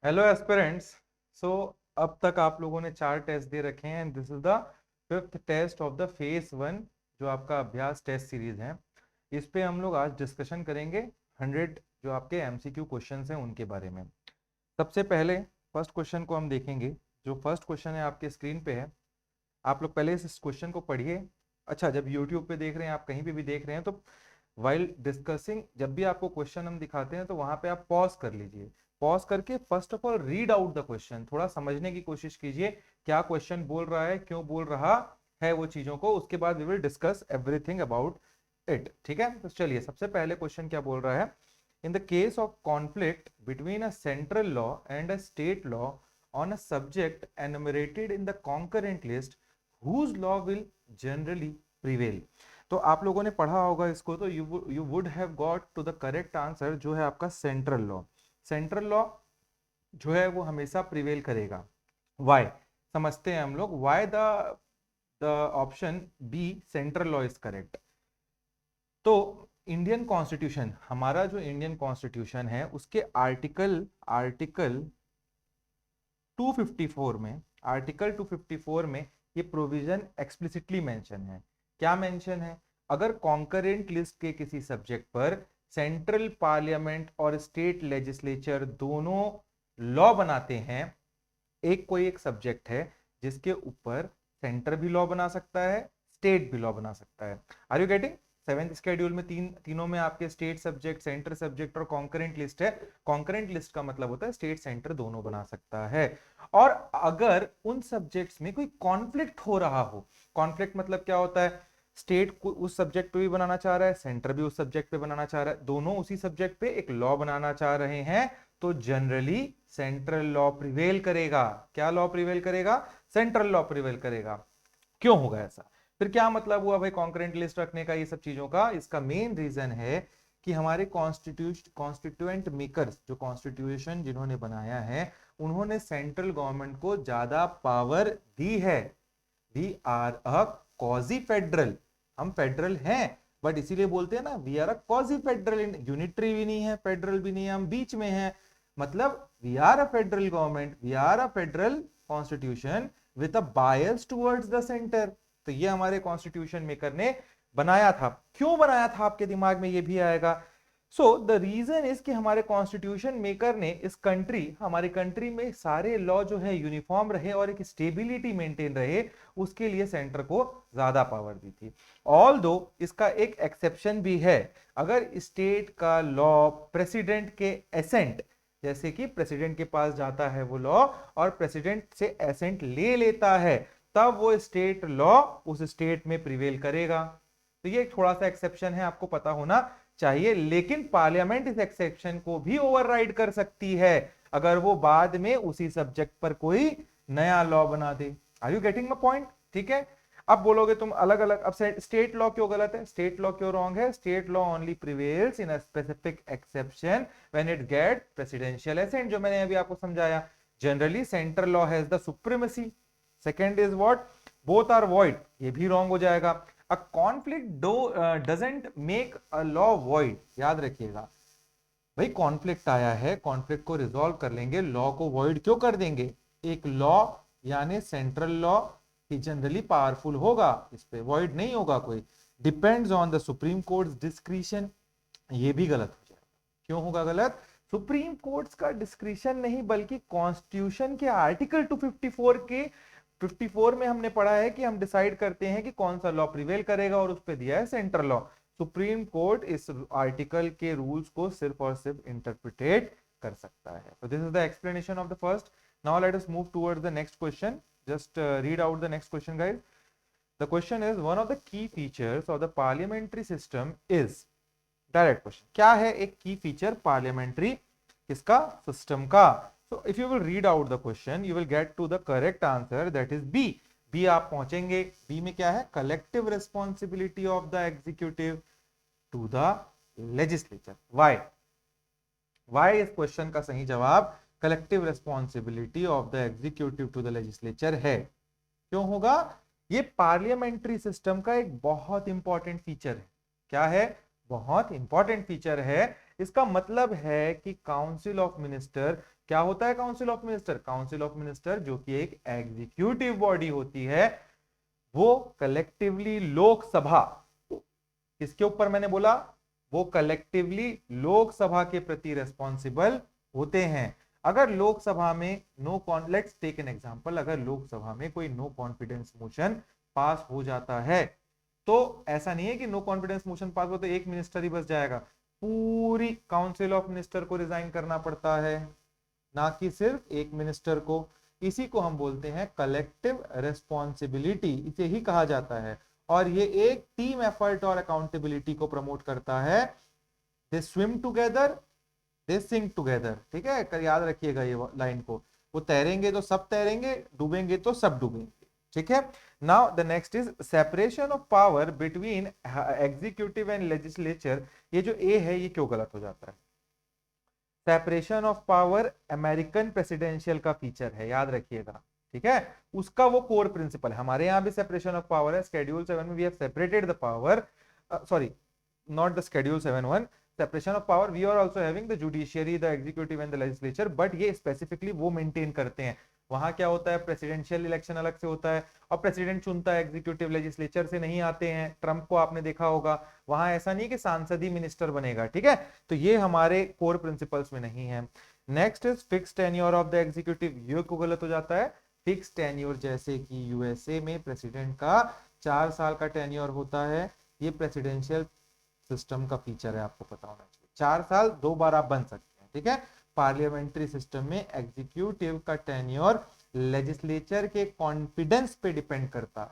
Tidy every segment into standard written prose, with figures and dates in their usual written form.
Hello aspirants. सो अब तक आप लोगों ने 4 टेस्ट दे रखे हैं and this is the fifth test of the phase 1 जो आपका अभ्यास टेस्ट सीरीज है। इस पे हम लोग आज डिस्कशन करेंगे 100 जो आपके एमसीक्यू क्वेश्चंस हैं उनके बारे में। सबसे पहले फर्स्ट क्वेश्चन को हम देखेंगे। जो फर्स्ट क्वेश्चन है आपके स्क्रीन पे है, आप लोग पहले इस क्वेश्चन को पढ़िए। अच्छा, जब यूट्यूब पे देख रहे हैं, आप कहीं पे भी देख रहे हैं, तो वाइल डिस्कसिंग जब भी आपको क्वेश्चन हम दिखाते हैं तो वहां पे आप पॉज कर लीजिए। पॉज करके first of all read out the question, थोड़ा समझने की कोशिश कीजिए क्या क्वेश्चन बोल रहा है, क्यों बोल रहा है वो चीजों को। उसके बाद we will discuss everything about it. ठीक है, तो चलिए सबसे पहले क्वेश्चन क्या बोल रहा है। In the case of conflict between a central law and a state law on a subject enumerated in the concurrent list, whose law will generally prevail। तो आप लोगों ने पढ़ा होगा इसको, तो you would have got to the correct answer जो है आपका सेंट्रल लॉ। सेंट्रल लॉ जो है वो हमेशा प्रिवेल करेगा। वाई समझते हैं हम लोग, why the option B central law is correct. तो इंडियन कॉन्स्टिट्यूशन, हमारा जो इंडियन कॉन्स्टिट्यूशन है उसके आर्टिकल आर्टिकल 254 में, आर्टिकल 254 में ये प्रोविजन एक्सप्लिसिटली मेंशन है। क्या मेंशन है? अगर कॉन्करेंट लिस्ट के किसी सब्जेक्ट पर सेंट्रल पार्लियामेंट और स्टेट लेजिस्लेचर दोनों लॉ बनाते हैं, एक कोई एक सब्जेक्ट है जिसके ऊपर सेंटर भी लॉ बना सकता है, स्टेट भी लॉ बना सकता है। Are you getting? Seventh schedule में तीनों में आपके स्टेट सब्जेक्ट, सेंटर सब्जेक्ट और कॉन्करेंट लिस्ट है। कॉन्करेंट लिस्ट का मतलब होता है स्टेट सेंटर दोनों बना सकता है। और अगर उन सब्जेक्ट्स में कोई कॉन्फ्लिक्ट हो रहा हो, कॉन्फ्लिक्ट मतलब क्या होता है? स्टेट को उस सब्जेक्ट पे भी बनाना चाह रहा है, सेंटर भी उस सब्जेक्ट पे बनाना चाह रहा है, दोनों उसी सब्जेक्ट पे एक लॉ बनाना चाह रहे हैं, तो जनरली सेंट्रल लॉ प्रिवेल करेगा। क्या लॉ प्रिवेल करेगा? सेंट्रल लॉ प्रिवेल करेगा। क्यों होगा ऐसा? फिर क्या मतलब हुआ भाई कॉन्करेंट लिस्ट रखने का, ये सब चीजों का? इसका मेन रीजन है कि हमारे कॉन्स्टिट्यूएंट मेकर्स, जो कॉन्स्टिट्यूशन जिन्होंने बनाया है, उन्होंने सेंट्रल गवर्नमेंट को ज्यादा पावर दी है। We are a quasi federal, हम फेडरल हैं, बट इसीलिए बोलते हैं ना we are a quasi federal. Unitary भी नहीं है, फेडरल भी नहीं है, हम बीच में हैं। मतलब we are a federal government, we are a federal constitution with a bias towards the centre. तो ये हमारे कॉन्स्टिट्यूशन मेकर ने बनाया था। क्यों बनाया था आपके दिमाग में ये भी आएगा। सो द रीजन इज कि हमारे कॉन्स्टिट्यूशन मेकर ने इस कंट्री, हमारी कंट्री में सारे लॉ जो है यूनिफॉर्म रहे और एक स्टेबिलिटी मेंटेन रहे, उसके लिए सेंटर को ज्यादा पावर दी थी। ऑल दो इसका एक एक्सेप्शन भी है। अगर स्टेट का लॉ प्रेसिडेंट के एसेंट, जैसे कि प्रेसिडेंट के पास जाता है वो लॉ और प्रेसिडेंट से एसेंट ले लेता है, तब वो स्टेट लॉ उस स्टेट में प्रिवेल करेगा। तो ये थोड़ा सा एक्सेप्शन है, आपको पता होना चाहिए। लेकिन पार्लियामेंट इस एक्सेप्शन को भी ओवरराइड कर सकती है अगर वो बाद में उसी सब्जेक्ट पर कोई नया लॉ बना दे। Are you getting my point? ठीक है। अब बोलोगे तुम अलग अलग, अब स्टेट लॉ क्यों गलत है, स्टेट लॉ क्यों रॉन्ग है? State law only prevails in a specific exception when it get presidential assent, जो मैंने अभी आपको समझाया। Generally central law has the supremacy. Second is what? Both are void, ये भी रॉन्ग हो जाएगा। A conflict doesn't make a law void, याद रखिएगा भाई। कॉन्फ्लिक्ट आया है, कॉन्फ्लिक्ट को रिजॉल्व कर लेंगे, लॉ को वॉइड क्यों कर देंगे? एक लॉ यानी सेंट्रल लॉ ही जनरली पावरफुल होगा, इस पे वॉइड नहीं होगा कोई। Depends on the supreme court discretion, ये भी गलत हो जाएगा। क्यों होगा गलत? सुप्रीम कोर्ट का डिस्क्रिशन नहीं, बल्कि कॉन्स्टिट्यूशन के आर्टिकल 254 के 54 में हमने पढ़ा है कि हम डिसाइड करते हैं कि कौन सा लॉ प्रिवेल करेगा, और उस पर दिया है सेंट्रल लॉ। सुप्रीम कोर्ट इस आर्टिकल के रूल्स को सिर्फ और सिर्फ इंटरप्रिटेट कर सकता है। तो this is the explanation of the first. Now let us move towards the next question. Just read out the next question guys. The question is one of the key features of the parliamentary system is, direct question, क्या है एक की feature parliamentary किसका? System का। So if you will read out the question you will get to the correct answer, that is B. B आप पहुंचेंगे। B में क्या है? Collective responsibility of the executive to the legislature. Why? Why इस question का सही जवाब collective responsibility of the executive to the legislature है। क्यों होगा? ये पार्लियामेंट्री सिस्टम का एक बहुत इंपॉर्टेंट फीचर है। क्या है? बहुत इंपॉर्टेंट फीचर है। इसका मतलब है कि काउंसिल ऑफ मिनिस्टर क्या होता है? Council of minister, council of minister जो कि एक एग्जीक्यूटिव बॉडी होती है, वो कलेक्टिवली लोकसभा, किसके ऊपर मैंने बोला? वो कलेक्टिवली लोकसभा के प्रति रेस्पॉन्सिबल होते हैं। अगर लोकसभा में लेट्स टेक एन एग्जांपल, अगर लोकसभा में कोई नो कॉन्फिडेंस मोशन पास हो जाता है, तो ऐसा नहीं है कि नो कॉन्फिडेंस मोशन पास हो तो एक मिनिस्टर ही बस जाएगा, पूरी काउंसिल ऑफ मिनिस्टर को रिजाइन करना पड़ता है, ना कि सिर्फ एक मिनिस्टर को। इसी को हम बोलते हैं कलेक्टिव रेस्पॉन्सिबिलिटी, इसे ही कहा जाता है। और ये एक टीम एफर्ट और अकाउंटेबिलिटी को प्रमोट करता है। They swim together, they sink together, ठीक है, याद रखिएगा ये लाइन को। वो तैरेंगे तो सब तैरेंगे, डूबेंगे तो सब डूबेंगे, ठीक है। Now the next is separation of power between executive and legislature. ये जो ए है ये क्यों गलत हो जाता है? Separation of power American presidential का फीचर है, याद रखिएगा, ठीक है। उसका वो कोर प्रिंसिपल है। हमारे यहां भी सेपरेशन ऑफ पावर है, शेड्यूल 7 में we have separated the power, sorry not the schedule 7(1), separation of power we are also having the judiciary, the executive and the legislature, but ये स्पेसिफिकली वो maintain करते हैं। वहां क्या होता है? प्रेसिडेंशियल इलेक्शन अलग से होता है और प्रेसिडेंट चुनता है, एग्जीक्यूटिव लेजिस्लेचर से नहीं आते हैं। ट्रंप को आपने देखा होगा, वहां ऐसा नहीं कि सांसद ही मिनिस्टर बनेगा, ठीक है। तो ये हमारे कोर प्रिंसिपल्स में नहीं है। Next is fix tenure of the executive, ये क्यों गलत हो जाता है? फिक्स टेन्योर, जैसे कि यूएसए में प्रेसिडेंट का 4 साल का टेन्योर होता है, ये प्रेसिडेंशियल सिस्टम का फीचर है, आपको पता होना चाहिए। 4 साल 2 बार आप बन सकते हैं, ठीक है। पार्लियामेंट्री सिस्टम में एग्जीक्यूटिव का टेन्योर लेजिस्लेचर के कॉन्फिडेंस पे डिपेंड करता है।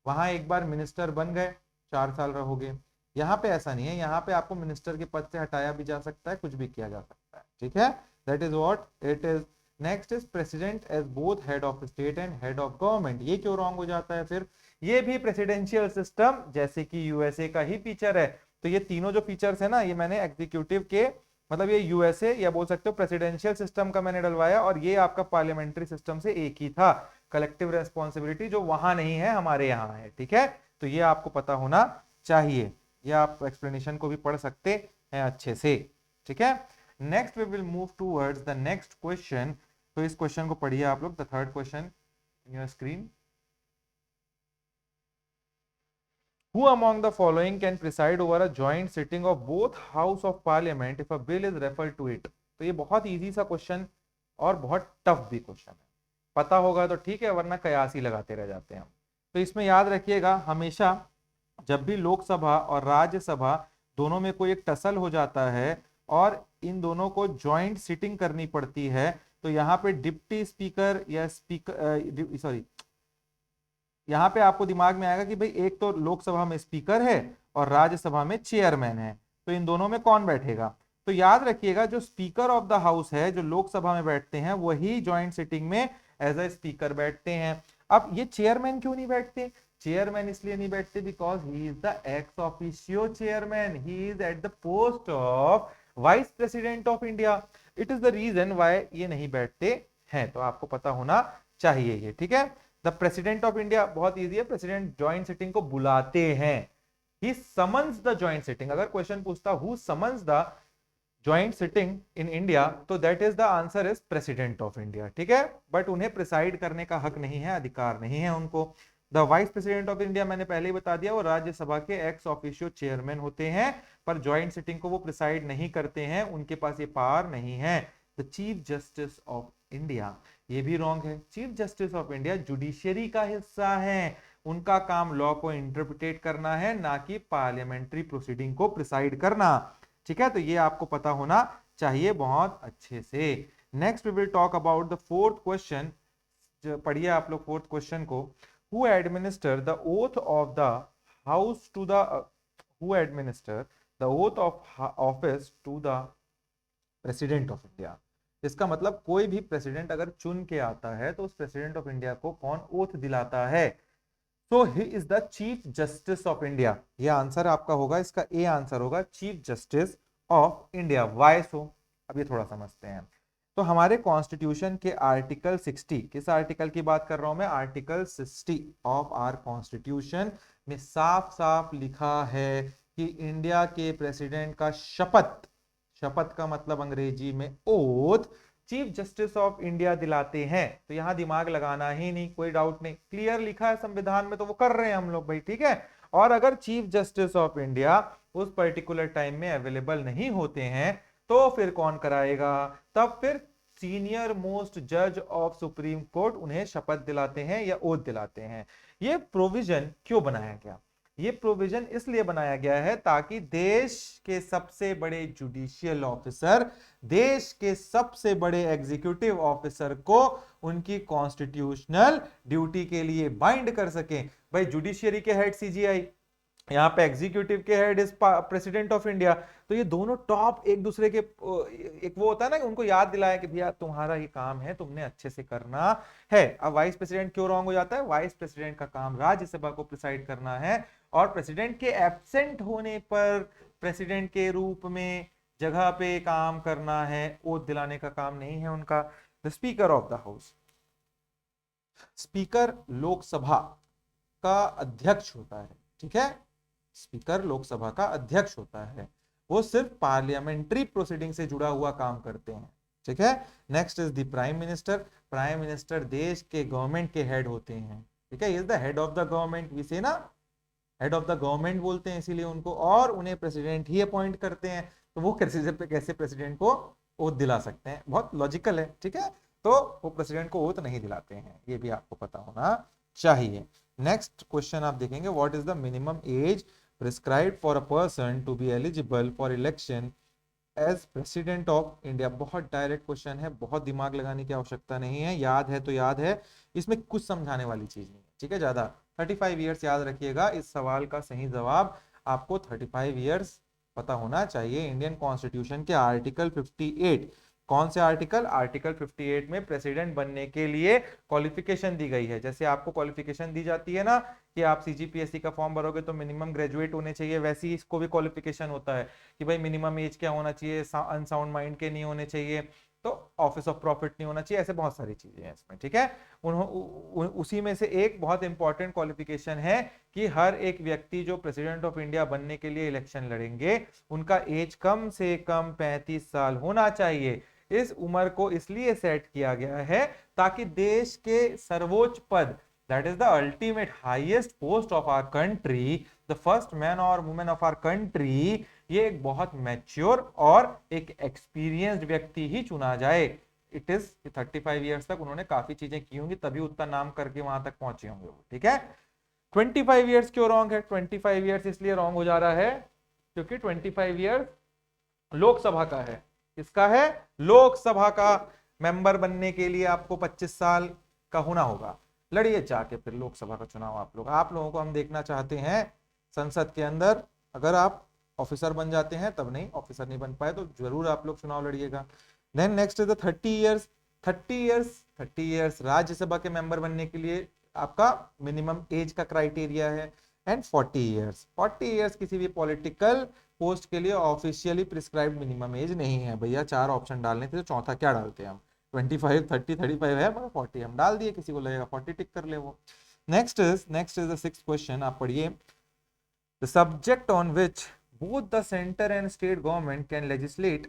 वहां एक बार मिनिस्टर बन गए, 4 साल रहोगे। यहाँ पे ऐसा नहीं है, यहाँ पे आपको मिनिस्टर के पद से हटाया भी जा सकता है, कुछ भी किया जा सकता है, ठीक है। That is what it is. Next is president as both head of state and head of government. ये क्यों रॉन्ग हो जाता है फिर? ये भी प्रेसिडेंशियल सिस्टम जैसे कि यूएसए का ही फीचर है। तो ये तीनों जो फीचर्स है ना, ये मैंने एग्जीक्यूटिव के, मतलब ये यूएसए या बोल सकते हो प्रेसिडेंशियल सिस्टम का मैंने डलवाया, और ये आपका पार्लियामेंट्री सिस्टम से एक ही था। कलेक्टिव रेस्पॉन्सिबिलिटी जो वहां नहीं है, हमारे यहाँ है, ठीक है। तो ये आपको पता होना चाहिए। ये आप एक्सप्लेनेशन को भी पढ़ सकते हैं अच्छे से, ठीक है। Next we will move towards the next question. तो इस क्वेश्चन को पढ़िए आप लोग, the third question in your screen. Who among the following can preside over a joint sitting of both House of Parliament if a bill is referred to it? तो ये बहुत easy सा क्वेश्चन और बहुत टफ भी question है। पता होगा तो ठीक है, वरना कयास ही लगाते रह जाते हैं हम। तो इसमें याद रखिएगा, हमेशा जब भी लोकसभा और राज्यसभा दोनों में कोई एक टसल हो जाता है और इन दोनों को ज्वाइंट सिटिंग करनी पड़ती है, तो यहाँ पे डिप्टी स्पीकर या स्पीकर, सॉरी, यहाँ पे आपको दिमाग में आएगा कि भाई एक तो लोकसभा में स्पीकर है और राज्यसभा में चेयरमैन है, तो इन दोनों में कौन बैठेगा? तो याद रखिएगा, जो स्पीकर ऑफ द हाउस है, जो लोकसभा में बैठते हैं, वही ज्वाइंट सिटिंग में एज अ स्पीकर बैठते हैं। अब ये चेयरमैन क्यों नहीं बैठते? चेयरमैन इसलिए नहीं बैठते because he is the ex officio chairman, he is at the post of vice president of India. It is the reason why ये नहीं बैठते हैं। तो आपको पता होना चाहिए ये, ठीक है। द प्रेसिडेंट ऑफ इंडिया बहुत इजी है, प्रेसिडेंट ज्वाइंट सिटिंग को बुलाते हैं, he summons the joint sitting. अगर क्वेश्चन पूछता हु summons the joint sitting in India, तो that is the answer is president of India, ठीक है। बट उन्हें प्रिसाइड करने का हक नहीं है, अधिकार नहीं है उनको। The vice president of India मैंने पहले ही बता दिया, वो राज्यसभा के एक्स ऑफिशियो चेयरमैन होते हैं, पर ज्वाइंट सिटिंग को वो प्रिसाइड नहीं करते हैं, उनके पास ये पावर नहीं है। The chief justice of India, ये भी रॉन्ग है। Chief justice of India judiciary का हिस्सा है, उनका काम लॉ को इंटरप्रिटेट करना है, ना कि पार्लियामेंट्री प्रोसीडिंग को प्रिसाइड करना, ठीक है। तो ये आपको पता होना चाहिए बहुत अच्छे से। Next we will talk about the fourth question. पढ़िए आप लोग फोर्थ क्वेश्चन को। Who administer the oath of the house to the who administer the oath of office to the president of India. इसका मतलब कोई भी प्रेसिडेंट अगर चुन के आता है तो उस प्रेसिडेंट ऑफ इंडिया को कौन ओथ दिलाता है? So he is the chief justice of India. ये आंसर आपका होगा, इसका ए आंसर होगा chief justice of India. Why so? अब ये थोड़ा समझते हैं। तो हमारे कॉन्स्टिट्यूशन के आर्टिकल 60, किस आर्टिकल की बात कर रहा हूं मैं? आर्टिकल 60 ऑफ आर कॉन्स्टिट्यूशन में साफ साफ लिखा है कि इंडिया के प्रेसिडेंट का शपथ शपथ का मतलब अंग्रेजी में oath chief justice of India दिलाते हैं। तो यहां दिमाग लगाना ही नहीं, कोई डाउट नहीं, क्लियर लिखा है संविधान में तो वो कर रहे हैं हम लोग भाई, ठीक है। और अगर चीफ जस्टिस ऑफ इंडिया उस पर्टिकुलर टाइम में अवेलेबल नहीं होते हैं तो फिर कौन कराएगा, तब फिर सीनियर मोस्ट जज ऑफ सुप्रीम कोर्ट उन्हें शपथ दिलाते हैं या ओथ दिलाते हैं। ये प्रोविजन क्यों बनाया गया, ये प्रोविजन इसलिए बनाया गया है ताकि देश के सबसे बड़े जुडिशियल ऑफिसर, देश के सबसे बड़े एग्जीक्यूटिव ऑफिसर को उनकी कॉन्स्टिट्यूशनल ड्यूटी के लिए बाइंड कर सकें। भाई जुडिशियरी के हेड सीजीआई, यहाँ पे एग्जीक्यूटिव के head is president of India, तो ये दोनों टॉप एक दूसरे के, एक वो होता है ना कि उनको याद दिलाया कि भैया तुम्हारा ये काम है, तुमने अच्छे से करना है। अब वाइस प्रेसिडेंट क्यों रॉन्ग हो जाता है, वाइस प्रेसिडेंट का काम राज्यसभा को प्रिसाइड करना है और प्रेसिडेंट के एब्सेंट होने पर प्रेसिडेंट के रूप में जगह पे काम करना है, ओथ दिलाने का काम नहीं है उनका। The speaker of the house, speaker Lok Sabha का अध्यक्ष होता है, ठीक है, स्पीकर लोकसभा का अध्यक्ष होता है, वो सिर्फ पार्लियामेंट्री प्रोसीडिंग से जुड़ा हुआ काम करते हैं, ठीक है। Next is the prime minister, prime minister देश के गवर्नमेंट के हेड होते हैं, ठीक है, is the head of the government, we say ना हेड ऑफ द गवर्नमेंट बोलते हैं इसीलिए उनको, और उन्हें प्रेसिडेंट ही अपॉइंट करते हैं, तो वो कैसे प्रेसिडेंट को ओथ दिला सकते हैं, बहुत लॉजिकल है, ठीक है। तो वो प्रेसिडेंट को ओथ नहीं दिलाते हैं, ये भी आपको पता होना चाहिए। नेक्स्ट क्वेश्चन आप देखेंगे, what is the minimum age prescribed for a person to be eligible for election as president of India. बहुत डायरेक्ट क्वेश्चन है, बहुत दिमाग लगाने की आवश्यकता नहीं है, याद है तो याद है, इसमें कुछ समझाने वाली चीज नहीं है, ठीक है। ज्यादा 35 ईयर्स याद रखिएगा, इस सवाल का सही जवाब आपको 35 ईयर्स पता होना चाहिए। इंडियन कॉन्स्टिट्यूशन के आर्टिकल 58, कौन से आर्टिकल, आर्टिकल 58 में प्रेसिडेंट बनने के लिए क्वालिफिकेशन दी गई है। जैसे आपको क्वालिफिकेशन दी जाती है ना कि आप सीजीपीएससी का फॉर्म भरोगे तो मिनिमम ग्रेजुएट होने चाहिए, वैसे ही इसको भी क्वालिफिकेशन होता है कि भाई मिनिमम एज क्या होना चाहिए, अनसाउंड माइंड के नहीं होने चाहिए, तो ऑफिस ऑफ प्रॉफिट नहीं होना चाहिए, ऐसे बहुत सारी चीजें हैं इसमें, ठीक है। उसी में से एक बहुत इंपॉर्टेंट क्वालिफिकेशन है कि हर एक व्यक्ति जो प्रेसिडेंट ऑफ इंडिया बनने के लिए इलेक्शन लड़ेंगे उनका एज कम से कम 35 साल होना चाहिए। इस उम्र को इसलिए सेट किया गया है ताकि देश के सर्वोच्च पद, that is the ultimate highest post of our country, the first man और वुमेन ऑफ आवर कंट्री, ये एक बहुत मैच्योर और एक एक्सपीरियंस्ड व्यक्ति ही चुना जाए। इट इज 35 ईयर्स तक उन्होंने काफी चीजें की होंगी तभी उतना नाम करके वहां तक पहुंचे होंगे वो, ठीक है। 25 ईयर्स क्यों रॉन्ग है, 25 ईयर्स इसलिए रॉन्ग हो जा रहा है क्योंकि 25 ईयर्स लोकसभा का है, किसका है, लोकसभा का। मेंबर बनने के लिए आपको 25 साल का होना होगा, लड़िए जाके फिर लोकसभा का चुनाव। आप लोगों को हम देखना चाहते हैं संसद के अंदर, अगर आप ऑफिसर बन जाते हैं तब नहीं, ऑफिसर नहीं बन पाए तो जरूर आप लोग चुनाव लड़िएगा। Then next is the 30 years, 30 years Rajya Sabha के मेंबर बनने के लिए आपका मिनिमम एज का क्राइटेरिया है। एंड 40 ईयर्स किसी भी पॉलिटिकल पोस्ट के लिए ऑफिशियली प्रिस्क्राइब्ड मिनिमम एज नहीं है। भैया 4 ऑप्शन डालने थे तो चौथा क्या डालते हैं हम, 25, 30, 35 है मगर 40 हम डाल दिए, किसी को लगेगा 40 टिक कर ले वो। Next is the 6th question, आप पढ़िए, the subject on which both the center and state government can legislate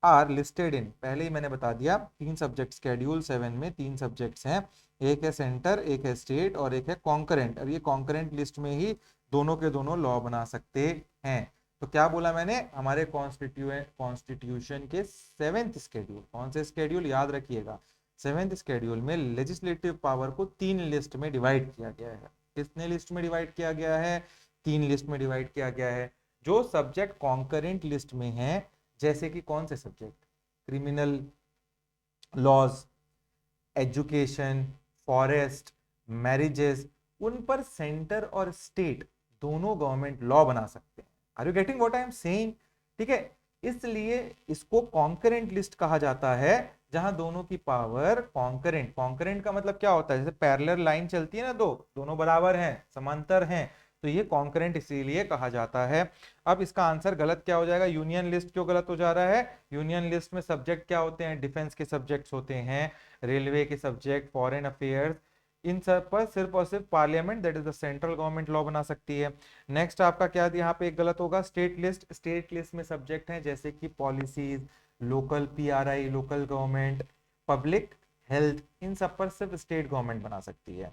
are listed in, पहले ही मैंने बता दिया 3 सब्जेक्ट, शेड्यूल 7 में 3 सब्जेक्ट्स हैं, एक है सेंटर, एक है स्टेट और एक है कॉन्करेंट। और ये कॉन्करेंट लिस्ट में ही दोनों के दोनों लॉ बना सकते हैं। तो क्या बोला मैंने, हमारे कॉन्स्टिट्यूशन के 7th शेड्यूल, कौन से शेड्यूल याद रखिएगा, 7th शेड्यूल में लेजिस्लेटिव पावर को 3 लिस्ट में डिवाइड किया गया है। कितने लिस्ट में डिवाइड किया गया है, 3 लिस्ट में डिवाइड किया गया है। जो सब्जेक्ट कॉन्करेंट लिस्ट में है, जैसे कि कौन से subject, criminal laws, education, forest, marriages, उन पर सेंटर और स्टेट दोनों गवर्नमेंट लॉ बना सकते हैं। Are you getting what I am saying, ठीक है। इसलिए इसको कॉन्करेंट लिस्ट कहा जाता है, जहां दोनों की पावर कॉन्करेंट का मतलब क्या होता है, जैसे पैरेलल लाइन चलती है ना, दोनों बराबर हैं, समांतर हैं, तो ये कॉन्करेंट इसीलिए कहा जाता है। अब इसका आंसर गलत क्या हो जाएगा, यूनियन लिस्ट क्यों गलत हो जा रहा है, यूनियन लिस्ट में सब्जेक्ट क्या होते हैं, डिफेंस के सब्जेक्ट्स होते हैं, रेलवे के सब्जेक्ट, फॉरेन अफेयर्स, इन सब पर सिर्फ और सिर्फ parliament that is the central government law बना सकती है। नेक्स्ट आपका क्या यहाँ पे एक गलत होगा, स्टेट लिस्ट में सब्जेक्ट हैं जैसे कि policies, local PRI, local government, public health, इन सब पर सिर्फ स्टेट गवर्नमेंट बना सकती है।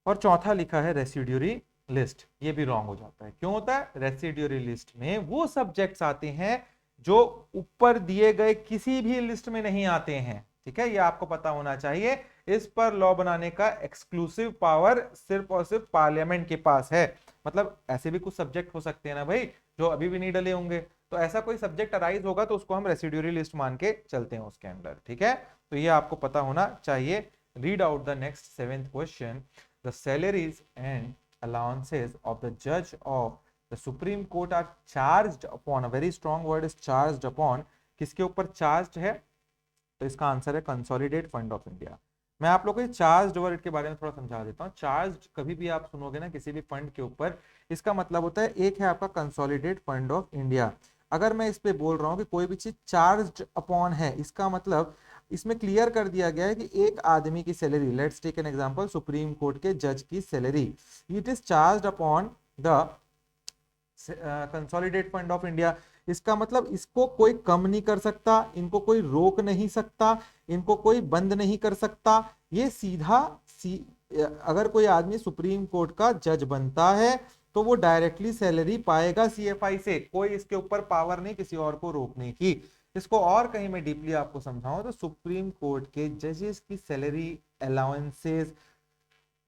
और चौथा लिखा है रेसिड्यूरी लिस्ट, ये भी रॉन्ग हो जाता है। क्यों होता है? रेसिड्यूरी लिस्ट में वो सब्जेक्ट्स आते हैं जो ऊपर दिए गए किसी भी लिस्ट में नहीं आते हैं, ठीक है, ये आपको पता होना चाहिए। इस पर लॉ बनाने का एक्सक्लूसिव पावर सिर्फ और सिर्फ पार्लियामेंट के पास है। मतलब ऐसे भी कुछ सब्जेक्ट हो सकते हैं ना भाई जो अभी भी नहीं डले होंगे, तो ऐसा कोई सब्जेक्ट अराइज होगा तो उसको हम रेसिड्यूरी लिस्ट मान के चलते हैं उसके अंदर, ठीक है। तो ये आपको पता होना चाहिए। Read out the next 7th question. The salaries and allowances of the judge of the Supreme Court are charged upon, a very strong word is charged upon, किसके ऊपर चार्ज है? तो इसका आंसर है कंसोलिडेट फंड ऑफ इंडिया। मैं आप लोगों को चार्ज वर्ड के बारे में थोड़ा समझा देता हूँ। चार्ज कभी भी आप सुनोगे ना किसी भी फंड के ऊपर, इसका मतलब होता है एक है आपका कंसोलिडेट फंड ऑफ इंडिया। अगर मैं इस पे बोल रहा हूँ कि कोई भी चीज चार्ज अपॉन है, इसका मतलब इसमें क्लियर कर दिया गया है कि एक आदमी की salary, let's take an example, supreme court के जज की salary, it is charged upon the consolidate fund of India. इसका मतलब इसको कोई कम नहीं कर सकता, इनको कोई रोक नहीं सकता, इनको कोई बंद नहीं कर सकता। ये अगर कोई आदमी सुप्रीम कोर्ट का जज बनता है तो वो डायरेक्टली सैलरी पाएगा सीएफआई से, कोई इसके ऊपर पावर नहीं किसी और को रोकने की। इसको और कहीं मैं डीपली आपको समझाऊं तो सुप्रीम कोर्ट के जजेस की सैलरी, अलाउंसेस,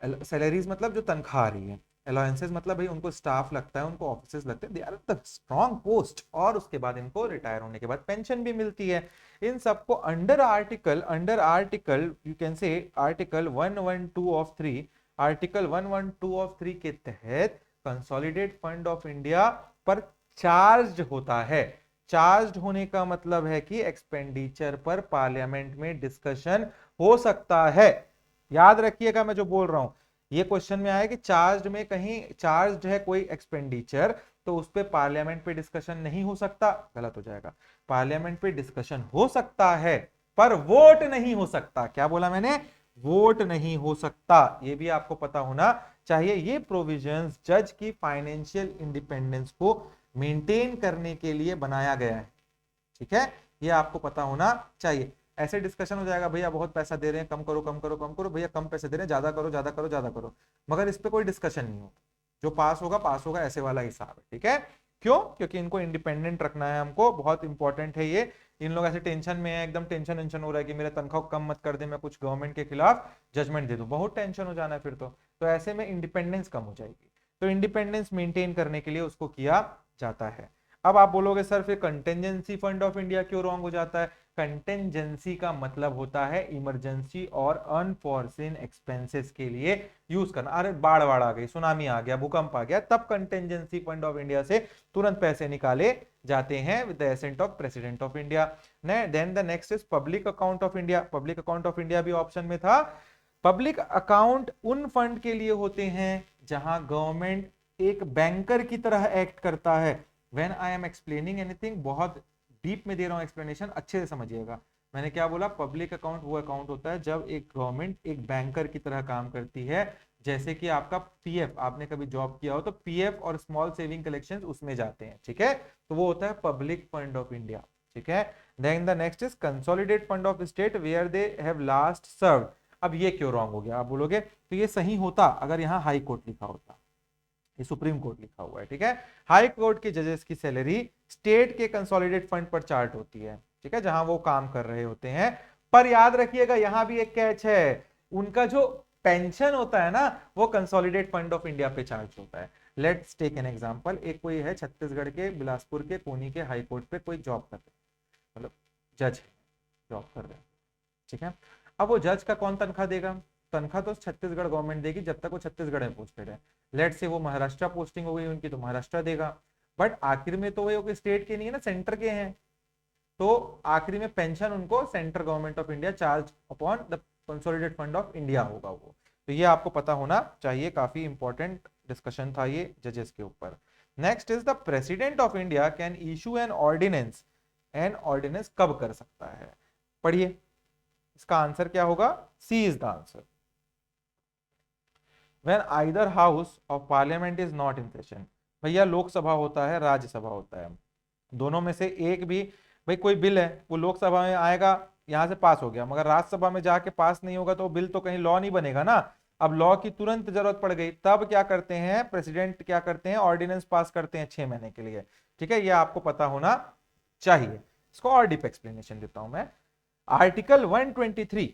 सैलरीज मतलब जो तनख्वाह आ रही है, अलाउंसेस मतलब भाई उनको स्टाफ लगता है, उनको ऑफिसेस लगते हैं, they are the strong post, और उसके बाद इनको रिटायर होने के बाद पेंशन भी मिलती है। इन सबको अंडर आर्टिकल यू कैन से आर्टिकल 112 ऑफ 3, आर्टिकल 112 ऑफ 3 के तहत कंसोलिडेट फंड ऑफ इंडिया पर चार्ज होता है। चार्ज होने का मतलब है कि एक्सपेंडिचर पर पार्लियामेंट में डिस्कशन हो सकता है। याद रखिएगा मैं जो बोल रहा हूं, ये क्वेश्चन में आया कि चार्ज में कहीं चार्ज है कोई एक्सपेंडिचर तो उस पर पार्लियामेंट पे डिस्कशन नहीं हो सकता, गलत हो जाएगा। पार्लियामेंट पे डिस्कशन हो सकता है पर वोट नहीं हो सकता। क्या बोला मैंने? वोट नहीं हो सकता, ये भी आपको पता होना चाहिए। ये प्रोविजंस जज की फाइनेंशियल इंडिपेंडेंस को मेंटेन करने के लिए बनाया गया है, ठीक है, ये आपको पता होना चाहिए। ऐसे डिस्कशन हो जाएगा भैया बहुत पैसा दे रहे हैं, कम करो कम करो कम करो, भैया कम पैसे दे रहे हैं, ज्यादा करो ज्यादा करो ज्यादा करो, मगर इस पे कोई डिस्कशन नहीं होगा, जो पास होगा ऐसे वाला हिसाब है, ठीक है। क्यों? क्योंकि इनको इंडिपेंडेंट रखना है हमको, बहुत इंपॉर्टेंट है ये। इन लोग ऐसे टेंशन में है, एकदम टेंशन हो रहा है कि मेरे तनख्वाह कम मत कर दे, मैं कुछ गवर्नमेंट के खिलाफ जजमेंट दे दूं, बहुत टेंशन हो जाना है फिर तो ऐसे में इंडिपेंडेंस कम हो जाएगी। तो इंडिपेंडेंस मेंटेन करने के लिए उसको किया जाता है। अब आप बोलोगे सर फिर कंटेंजेंसी फंड ऑफ इंडिया क्यों रॉन्ग हो जाता है? कंटेंजेंसी का मतलब होता है इमरजेंसी और अनफॉर्सिन एक्सपेंसेस के लिए यूज करना। अरे बाढ़ आ गई, सुनामी आ गया, भूकंप आ गया, तब कंटेंजेंसी फंड ऑफ इंडिया से तुरंत पैसे निकाले जाते हैं with the assent of president of India. Then the next is public account of India. Public account of India भी ऑप्शन में था। पब्लिक अकाउंट उन फंड के लिए होते हैं जहां गवर्नमेंट एक बैंकर की तरह एक्ट करता है। When I am explaining anything, बहुत डीप में दे रहा हूं एक्सप्लेनेशन, अच्छे से समझिएगा। मैंने क्या बोला? पब्लिक अकाउंट वो अकाउंट होता है जब एक गवर्नमेंट एक बैंकर की तरह काम करती है, जैसे कि आपका पीएफ, आपने कभी जॉब किया हो तो पीएफ और स्मॉल सेविंग कलेक्शन उसमें जाते हैं, ठीक है, तो वो होता है पब्लिक फंड ऑफ इंडिया, ठीक है। Then the next is consolidate fund of state where they have last served. अब ये क्यों रॉन्ग हो गया आप बोलोगे? तो ये सही होता अगर यहाँ हाई कोर्ट लिखा होता, ये सुप्रीम कोर्ट लिखा हुआ है, ठीक है। हाई कोर्ट के जजेस की सैलरी स्टेट के कंसोलिडेट फंड पर चार्ट होती है, ठीक है, जहां वो काम कर रहे होते हैं। पर याद रखिएगा यहां भी एक कैच है, उनका जो पेंशन होता है ना वो कंसोलिडेट फंड ऑफ इंडिया पे चार्ज होता है। लेट्स टेक एन एग्जांपल, एक कोई है छत्तीसगढ़ के बिलासपुर के कोनी के हाई कोर्ट पे कोई जॉब कर रहे, मतलब जज है, जॉब कर रहे हैं, ठीक है। अब वो जज का कौन तनख्वाह देगा? तनख्वाह तो छत्तीसगढ़ गवर्नमेंट देगी जब तक वो छत्तीसगढ़ में पोस्टेड है। लेट से वो महाराष्ट्र पोस्टिंग हो गई उनकी तो महाराष्ट्र देगा, बट आखिर में तो वो स्टेट के नहीं है ना, सेंटर के हैं, तो आखिरी में पेंशन उनको central government of India charge upon the consolidate fund of India होगा वो। तो ये आपको पता होना चाहिए, काफी इंपॉर्टेंट डिस्कशन था ये जजेस के ऊपर। Next is the president of India can issue an ordinance. An ordinance कब कर सकता है? पढ़िए, इसका आंसर क्या होगा? C is the answer. When either house of parliament is not in session. भैया लोकसभा होता है, राज्यसभा होता है, दोनों में से एक भी, भाई कोई बिल है वो लोकसभा में आएगा, यहाँ से पास हो गया, मगर राज्यसभा में जाके पास नहीं होगा तो बिल तो कहीं लॉ नहीं बनेगा ना। अब लॉ की तुरंत जरूरत पड़ गई, तब क्या करते हैं प्रेसिडेंट, क्या करते हैं ऑर्डिनेंस पास करते हैं 6 महीने के लिए। ठीक है, ये आपको पता होना चाहिए। इसको और डीप एक्सप्लेनेशन देता हूं मैं। आर्टिकल 123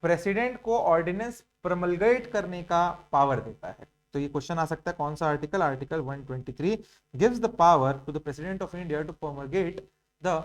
प्रेसिडेंट को ऑर्डिनेंस प्रमलगेट करने का पावर देता है। तो ये क्वेश्चन आ सकता है, कौन सा article, article 123 gives the power to the president of India to promulgate the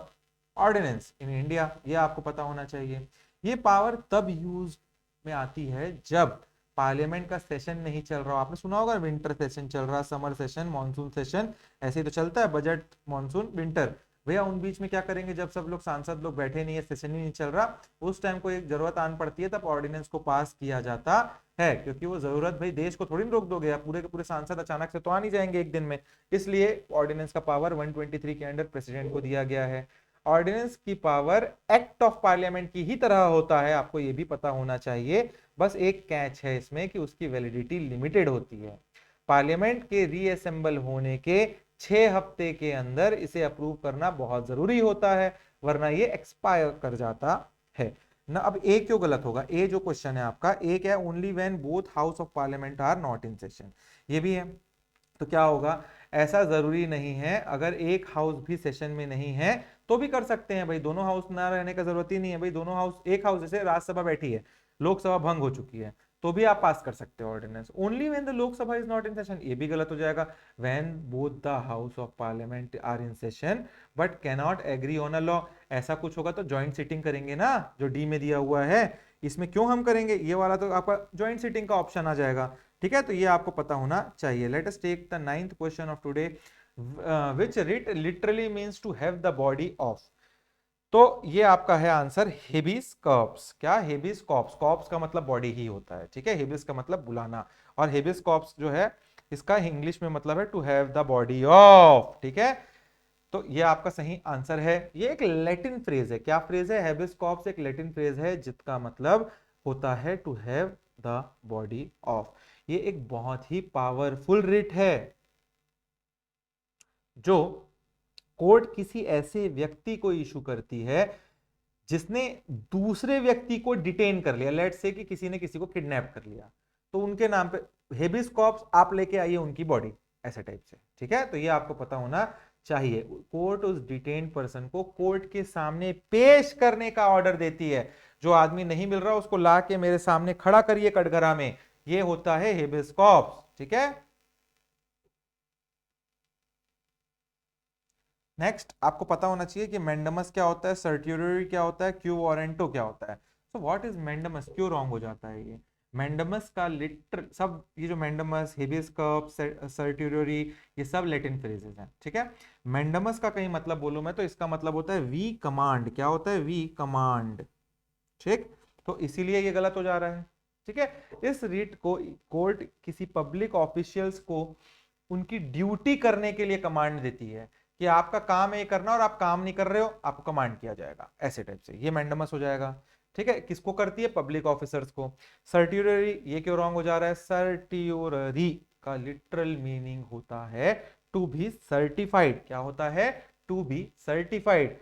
ordinance in India. ये आपको पता होना चाहिए। ये पावर तब यूज में आती है जब पार्लियामेंट का सेशन नहीं चल रहा। आपने सुना होगा विंटर सेशन चल रहा, समर सेशन, मॉनसून सेशन, ऐसे ही तो चलता है, बजट, मॉनसून, विंटर। भैया उन बीच में क्या करेंगे, जब सब लोग सांसद लोग बैठे नहीं है, सेशन ही नहीं चल रहा, उस टाइम को एक जरूरत आन पड़ती है, तब ऑर्डिनेंस को पास किया जाता है। क्योंकि वो जरूरत, भाई देश को थोड़ी रोक दोगे आप, पूरे के पूरे सांसद अचानक से तो आ नहीं जाएंगे एक दिन में, इसलिए ऑर्डिनेंस का पावर 123 के अंडर प्रेसिडेंट को दिया गया है। ऑर्डिनेंस की पावर एक्ट ऑफ पार्लियामेंट की ही तरह होता है, आपको ये भी पता होना चाहिए। बस एक कैच है इसमें कि उसकी वैलिडिटी लिमिटेड होती है। पार्लियामेंट के रीअसेंबल होने के 6 हफ्ते के अंदर इसे अप्रूव करना बहुत जरूरी होता है, वरना ये एक्सपायर कर जाता है ना। अब ए क्यों गलत होगा, ए जो क्वेश्चन है आपका, ए क्या है, only when both house of parliament are not in session, ये भी है। तो क्या होगा, ऐसा जरूरी नहीं है, अगर एक हाउस भी सेशन में नहीं है तो भी कर सकते हैं। भाई दोनों हाउस ना रहने का जरूरत ही नहीं है, भाई दोनों हाउस, एक हाउस जैसे राज्यसभा बैठी है, लोकसभा भंग हो चुकी है, तो भी आप पास कर सकते हो ordinance. Only when the Lok Sabha is not in session, ये भी गलत हो जाएगा। When both the house of parliament are in session but can not agree on a law, ऐसा कुछ होगा तो ज्वाइंट सिटिंग करेंगे ना, जो डी में दिया हुआ है। इसमें क्यों हम करेंगे, ये वाला तो आपका ज्वाइंट सिटिंग का ऑप्शन आ जाएगा। ठीक है, तो ये आपको पता होना चाहिए। Let us take the 9th question of today, which writ literally means to have the body of. तो ये आपका है आंसर, हेबिस कॉर्प्स। क्या, हेबिस कॉर्प्स, कॉर्प्स का मतलब बॉडी ही होता है। ठीक है, हेबिस का मतलब बुलाना, और हेबिस कॉर्प्स जो है इसका इंग्लिश में मतलब है to have the body of. ठीक है, तो ये आपका सही आंसर है। ये एक लैटिन फ्रेज है, क्या फ्रेज है, हेबिस कॉर्प्स एक लैटिन फ्रेज है जिसका मतलब होता है to have the body of. ये एक बहुत ही पावरफुल रिट है जो कोर्ट किसी ऐसे व्यक्ति को इशू करती है जिसने दूसरे व्यक्ति को डिटेन कर लिया। लेट्स से कि किसी ने किसी को किडनैप कर लिया, तो उनके नाम पे हेबिस कॉर्प्स आप लेके आइए उनकी बॉडी, ऐसे टाइप से। ठीक है, तो ये आपको पता होना चाहिए। कोर्ट उस डिटेन पर्सन को कोर्ट के सामने पेश करने का ऑर्डर देती है। जो आदमी नहीं मिल रहा उसको ला के मेरे सामने खड़ा करिए कटघरा में, ये होता है हेबिस कॉर्प्स। ठीक है, नेक्स्ट आपको पता होना चाहिए कि मैंडमस क्या होता है, सर्ट्यूटरी क्या होता है, क्यू वारंटो क्या होता है। सो व्हाट इज मैंडमस, क्यों रॉन्ग हो जाता है ये। मैंडमस का लिटर सब, ये जो मैंडमस, हेबियस कॉर्पस, सर्ट्यूटरी, ये सब लैटिन फ्रेजेस हैं। ठीक है, मैंडमस का कहीं मतलब बोलूं मैं तो इसका मतलब होता है वी कमांड। क्या होता है, वी कमांड। ठीक, तो इसीलिए ये गलत हो जा रहा है। ठीक है, इस रीट को कोर्ट किसी पब्लिक ऑफिशियल्स को उनकी ड्यूटी करने के लिए कमांड देती है कि आपका काम है ये करना और आप काम नहीं कर रहे हो, आपको कमांड किया जाएगा, ऐसे टाइप से ये मैंडमस हो जाएगा। ठीक है, किसको करती है, पब्लिक ऑफिसर्स को। सर्ट्यूटरी, ये क्यों रॉन्ग हो जा रहा है, सर्ट्यूटरी का लिटरल मीनिंग होता है टू बी सर्टिफाइड। क्या होता है, टू बी सर्टिफाइड,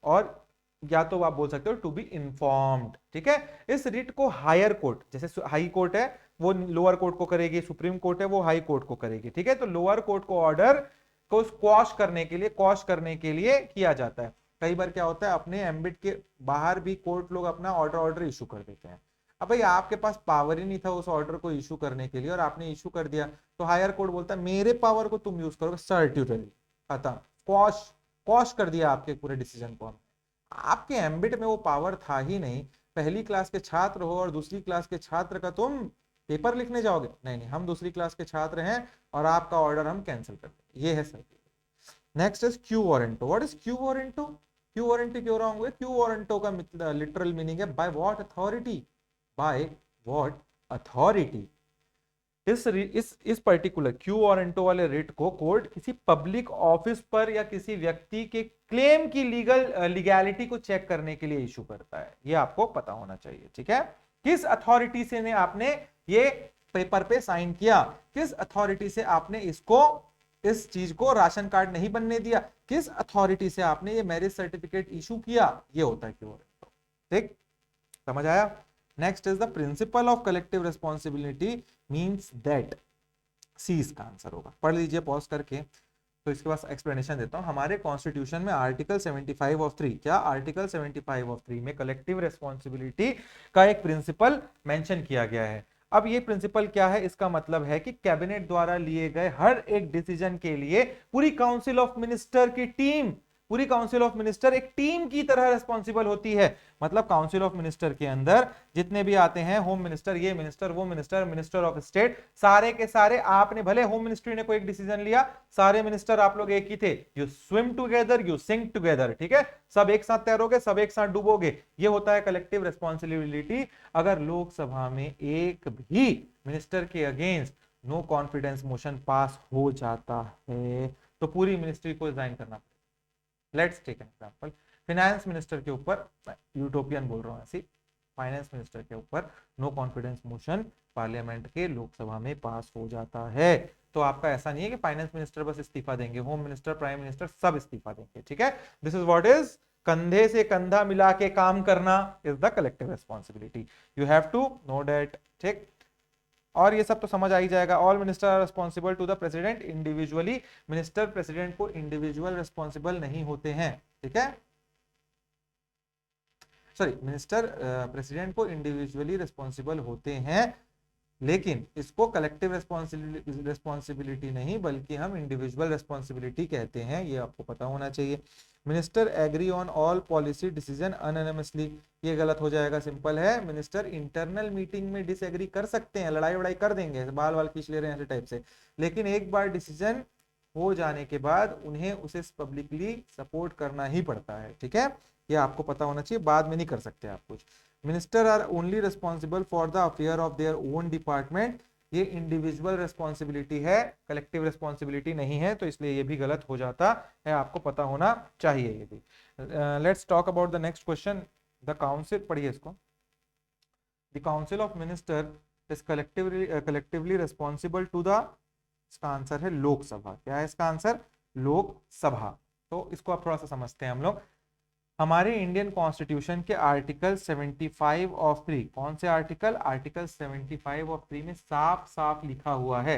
और या तो आप बोल सकते हो टू बी इन्फॉर्म्ड। ठीक है, इस रिट को हायर कोर्ट, जैसे हाई कोर्ट है वो लोअर कोर्ट को करेगी, सुप्रीम कोर्ट है वो हाई कोर्ट को करेगी। ठीक है, तो लोअर कोर्ट को ऑर्डर को स्क्वॉश करने के लिए, क्वॉश करने के लिए किया जाता है। कई बार क्या होता है, अपने एम्बिट के बाहर भी कोर्ट लोग अपना ऑर्डर इशू कर देते हैं। अब भाई आपके पास पावर ही नहीं था उस ऑर्डर को इशू करने के लिए और आपने इशू कर दिया, तो हायर कोर्ट बोलता है मेरे पावर को तुम यूज करोगे, सर्ट्यूटरी खत्म, क्वॉश, क्वॉश कर दिया आपके पूरे डिसीजन को। आपके एम्बिट में वो पावर था ही नहीं। पहली क्लास के छात्र हो और दूसरी क्लास के छात्र का तुम पेपर लिखने जाओगे, नहीं नहीं, हम दूसरी क्लास के छात्र हैं और आपका ऑर्डर हम कैंसिल कर दें, ये है sir. Next is quo warranto. What is quo warranto, Q warranty क्यों रॉन्ग हुए, क्यू वारंटो का लिटरल मीनिंग है by what authority, by what authority. इस पर्टिकुलर क्यू वारंटो वाले रिट को कोर्ट किसी पब्लिक ऑफिस पर या किसी व्यक्ति के क्लेम की लीगैलिटी को चेक करने के लिए इशू करता है, ये आपको पता होना चाहिए। ठीक है, किस अथॉरिटी से ने आपने ये पेपर पे साइन किया, किस अथॉरिटी से आपने इसको, इस चीज को राशन कार्ड नहीं बनने दिया, किस अथॉरिटी से आपने ये मैरिज सर्टिफिकेट इशू किया, ये होता है क्योर। ठीक, समझ आया। Next is the principle of collective responsibility means that, C इसका आंसर होगा। पढ़ लीजिए पॉज करके, तो इसके बाद एक्सप्लेनेशन देता हूं। हमारे कॉन्स्टिट्यूशन में आर्टिकल 75 ऑफ 3, क्या आर्टिकल 75 ऑफ 3 में कलेक्टिव रिस्पॉन्सिबिलिटी का एक प्रिंसिपल मेंशन किया गया है। अब ये प्रिंसिपल क्या है, इसका मतलब है कि कैबिनेट द्वारा लिए गए हर एक डिसीजन के लिए पूरी काउंसिल ऑफ मिनिस्टर की टीम, पूरी काउंसिल ऑफ मिनिस्टर एक टीम की तरह रिस्पॉन्सिबल होती है। मतलब काउंसिल ऑफ मिनिस्टर के अंदर जितने भी आते हैं, होम मिनिस्टर, ये मिनिस्टर, वो मिनिस्टर, मिनिस्टर ऑफ स्टेट, सारे के सारे, आपने भले होम मिनिस्ट्री ने कोई एक डिसीजन लिया, सारे मिनिस्टर आप लोग एक ही थे, you swim together, you sink together, ठीक है, सब एक साथ तैरोगे, सब एक साथ डूबोगे, ये होता है कलेक्टिव रिस्पॉन्सिबिलिटी। अगर लोकसभा में एक भी मिनिस्टर के against no confidence motion pass हो जाता है तो पूरी मिनिस्ट्री को रिजाइन करना पड़ेगा। Let's take an example, finance minister के ऊपर, यूटोपियन बोल रहा हूं ऐसी, फाइनेंस मिनिस्टर के ऊपर नो कॉन्फिडेंस मोशन पार्लियामेंट के लोकसभा में पास हो जाता है, तो आपका ऐसा नहीं है कि फाइनेंस मिनिस्टर बस इस्तीफा देंगे, होम मिनिस्टर, प्राइम मिनिस्टर सब इस्तीफा देंगे, ठीक है। दिस इज व्हाट इज कंधे से कंधा मिला के काम करना is the collective responsibility, you have to know that, ठीक। और ये सब तो समझ आ ही जाएगा। All minister are responsible to the president individually, minister president को इंडिविजुअल रिस्पॉन्सिबल नहीं होते हैं, ठीक है, सॉरी, मिनिस्टर प्रेसिडेंट को इंडिविजुअली रिस्पॉन्सिबल होते हैं, लेकिन इसको कलेक्टिव रिस्पॉन्सिबिलिटी नहीं बल्कि हम इंडिविजुअल रिस्पॉन्सिबिलिटी कहते हैं, ये आपको पता होना चाहिए। Minister agree on all policy decision unanimously, ये गलत हो जाएगा, सिंपल है, मिनिस्टर इंटरनल मीटिंग में डिसएग्री कर सकते हैं, लड़ाई वड़ाई कर देंगे, बाल वाल खींच ले रहे हैं ऐसे टाइप से, लेकिन एक बार डिसीजन हो जाने के बाद उन्हें उसे पब्लिकली सपोर्ट करना ही पड़ता है, ठीक है, ये आपको पता होना चाहिए, बाद में नहीं कर सकते आप कुछ। Minister are only responsible for the affair of their own department, ये इंडिविजुअल रिस्पॉन्सिबिलिटी है, कलेक्टिव रिस्पॉन्सिबिलिटी नहीं है, तो इसलिए ये भी गलत हो जाता है, आपको पता होना चाहिए ये भी। Let's talk about the next question, the council, पढ़िए इसको, the council of minister is collectively responsible to the, इसका आंसर है लोकसभा, क्या है इसका आंसर, लोकसभा। तो इसको आप थोड़ा सा समझते हैं हम लोग। हमारे इंडियन कॉन्स्टिट्यूशन के आर्टिकल 75 ऑफ 3, कौन से आर्टिकल, आर्टिकल 75 ऑफ 3 में साफ साफ लिखा हुआ है,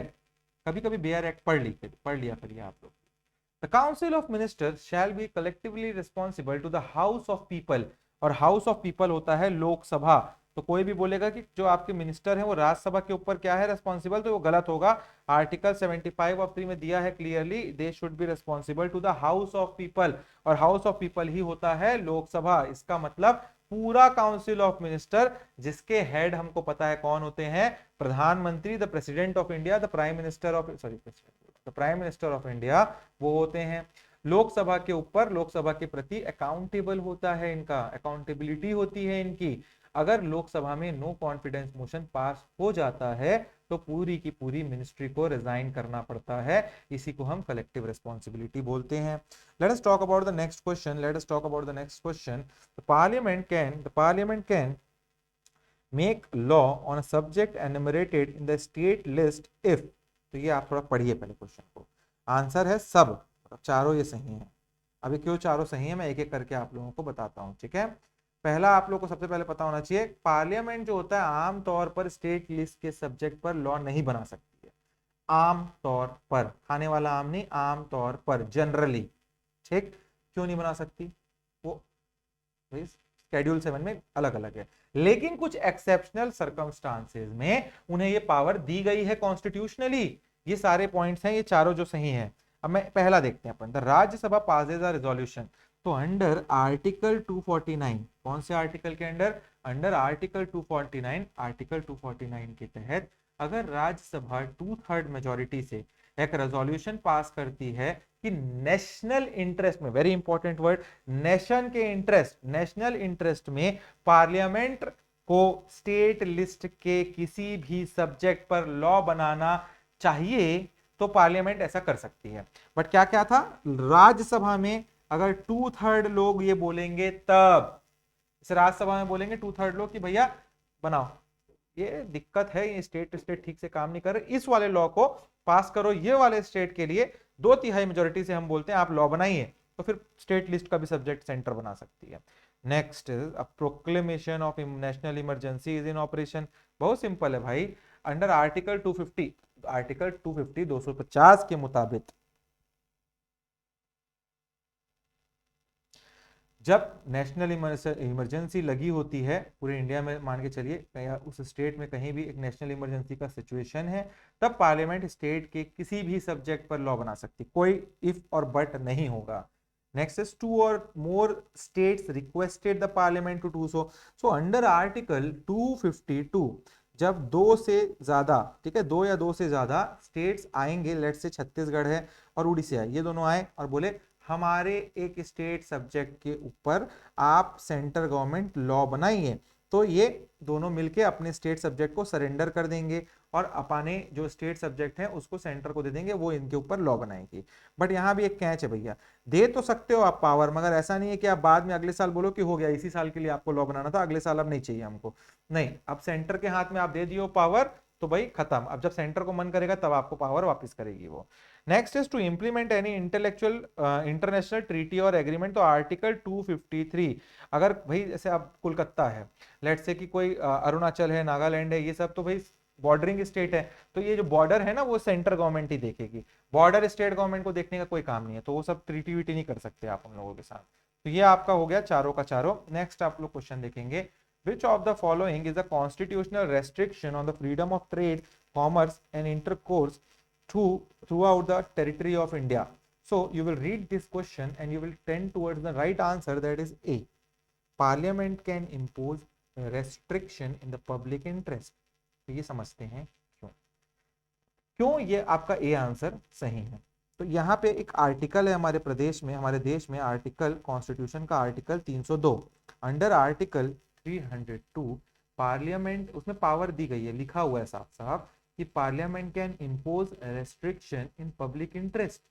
कभी कभी बेयर एक्ट पढ़ लिया करिए आप लोग, the council of ministers shall be collectively responsible to the house of people, और हाउस ऑफ पीपल होता है लोकसभा। तो कोई भी बोलेगा कि जो आपके मिनिस्टर हैं वो राज्यसभा के ऊपर क्या है रिस्पॉन्सिबल, तो वो गलत होगा। आर्टिकल 75 ऑफ 3 में दिया है clearly, they should be responsible to the house of people, और हाउस ऑफ पीपल ही होता है लोकसभा। इसका मतलब पूरा काउंसिल ऑफ मिनिस्टर, जिसके हेड हमको पता है कौन होते हैं, प्रधानमंत्री, the president of India, the prime minister of, sorry, the prime minister of India, वो होते हैं। लोकसभा के ऊपर, लोकसभा के प्रति अकाउंटेबल होता है, इनका अकाउंटेबिलिटी होती है इनकी। अगर लोकसभा में नो कॉन्फिडेंस मोशन पास हो जाता है तो पूरी की पूरी मिनिस्ट्री को रिजाइन करना पड़ता है, इसी को हम कलेक्टिव रिस्पॉन्सिबिलिटी बोलते हैं। Let us talk about the next question, let us talk about the next question, the parliament can make law on a subject enumerated in the state list if, तो ये आप थोड़ा पढ़िए पहले क्वेश्चन को, answer है सब, चारों ये सही है। अभी क्यों चारों सही है मैं एक एक करके आप लोगों को बताता हूँ, ठीक है। पहला आप लोग को सबसे पहले पता होना चाहिए, पार्लियामेंट जो होता है आमतौर पर स्टेट लिस्ट के सब्जेक्ट पर लॉ नहीं बना सकती है, आम तौर पर, खाने वाला आम नहीं, आम तौर पर, जनरली, ठीक। क्यों नहीं बना सकती, वो शेड्यूल 7 में अलग अलग है, लेकिन कुछ एक्सेप्शनल सर्कमस्टांसेस में उन्हें ये पावर दी गई है कॉन्स्टिट्यूशनली। ये सारे पॉइंट्स हैं, ये चारों जो सही हैं। अब मैं पहला देखते हैं अपन, the Rajya Sabha passes a resolution, तो अंडर आर्टिकल 249, कौन से आर्टिकल के अंडर, अंडर आर्टिकल 249, आर्टिकल 249 के तहत अगर राज्यसभा 2/3 मेजोरिटी से एक रेजोल्यूशन पास करती है कि नेशनल इंटरेस्ट में, वेरी इंपॉर्टेंट वर्ड, नेशन के इंटरेस्ट, नेशनल इंटरेस्ट में पार्लियामेंट को स्टेट लिस्ट के किसी भी सब्जेक्ट पर लॉ बनाना चाहिए तो पार्लियामेंट ऐसा कर सकती है। बट क्या क्या था, राज्यसभा में अगर 2/3 लोग ये बोलेंगे तब, इस राज्यसभा में बोलेंगे 2/3 लोग कि भैया बनाओ, ये दिक्कत है, ये स्टेट ठीक से काम नहीं कर रहे, इस वाले लॉ को पास करो, ये वाले स्टेट के लिए 2/3 मेजोरिटी से हम बोलते हैं आप लॉ बनाइए, तो फिर स्टेट लिस्ट का भी सब्जेक्ट सेंटर बना सकती है। Next is a proclamation of national emergency is in operation. बहुत सिंपल है भाई, अंडर आर्टिकल 250, आर्टिकल 250 250 के मुताबिक जब नेशनल इमरजेंसी लगी होती है पूरे इंडिया में, मान के चलिए या उस स्टेट में कहीं भी एक नेशनल इमरजेंसी का सिचुएशन है, तब पार्लियामेंट स्टेट के किसी भी सब्जेक्ट पर लॉ बना सकती, कोई इफ और बट नहीं होगा। Next is 2 or more states requested the parliament to do so। so under article 252 जब दो से ज्यादा, ठीक है, दो या दो से ज्यादा स्टेट्स आएंगे, लेट से छत्तीसगढ़ है और उड़ीसा है, ये दोनों आए और बोले हमारे एक स्टेट सब्जेक्ट के ऊपर आप सेंट्रल गवर्नमेंट लॉ बनाइए, तो ये दोनों मिलके अपने स्टेट सब्जेक्ट को सरेंडर कर देंगे और अपने जो स्टेट सब्जेक्ट है उसको सेंटर को दे देंगे, वो इनके ऊपर लॉ बनाएगी। बट यहाँ भी एक कैच है भैया, दे तो सकते हो आप पावर, मगर ऐसा नहीं है कि आप बाद में अगले साल बोलो कि हो गया, इसी साल के लिए आपको लॉ बनाना था, अगले साल अब नहीं चाहिए हमको, नहीं, अब सेंटर के हाथ में आप दे दियो पावर, तो भाई खत्म, अब जब सेंटर को मन करेगा तब आपको पावर वापस करेगी वो। Next is to implement any intellectual international treaty और एग्रीमेंट, तो आर्टिकल 253, अगर भाई जैसे अब कोलकाता है, लेट्स से कि कोई अरुणाचल है, नागालैंड है, ये सब तो भाई बॉर्डरिंग स्टेट है, तो ये जो बॉर्डर है ना वो सेंट्रल गवर्नमेंट ही देखेगी, बॉर्डर स्टेट गवर्नमेंट को देखने का कोई काम नहीं है, तो वो सब ट्रीटी वीटी नहीं कर सकते आप उन लोगों के साथ। तो ये आपका हो गया चारों का चारों। नेक्स्ट आप लोग क्वेश्चन देखेंगे, which of the following is a constitutional restriction on the freedom of trade, commerce and intercourse throughout the territory of India? So you will read this question and you will tend towards the right answer, that is A. Parliament can impose a restriction in the public interest। तो ये समझते हैं क्यों, क्यों ये आपका A answer सही है। तो यहाँ पे एक आर्टिकल है हमारे प्रदेश में, हमारे देश में आर्टिकल, कॉन्स्टिट्यूशन का आर्टिकल 302, अंडर आर्टिकल 302 पार्लियामेंट, उसमें पावर दी गई है, लिखा हुआ है साफ साफ कि parliament can impose restriction in public interest.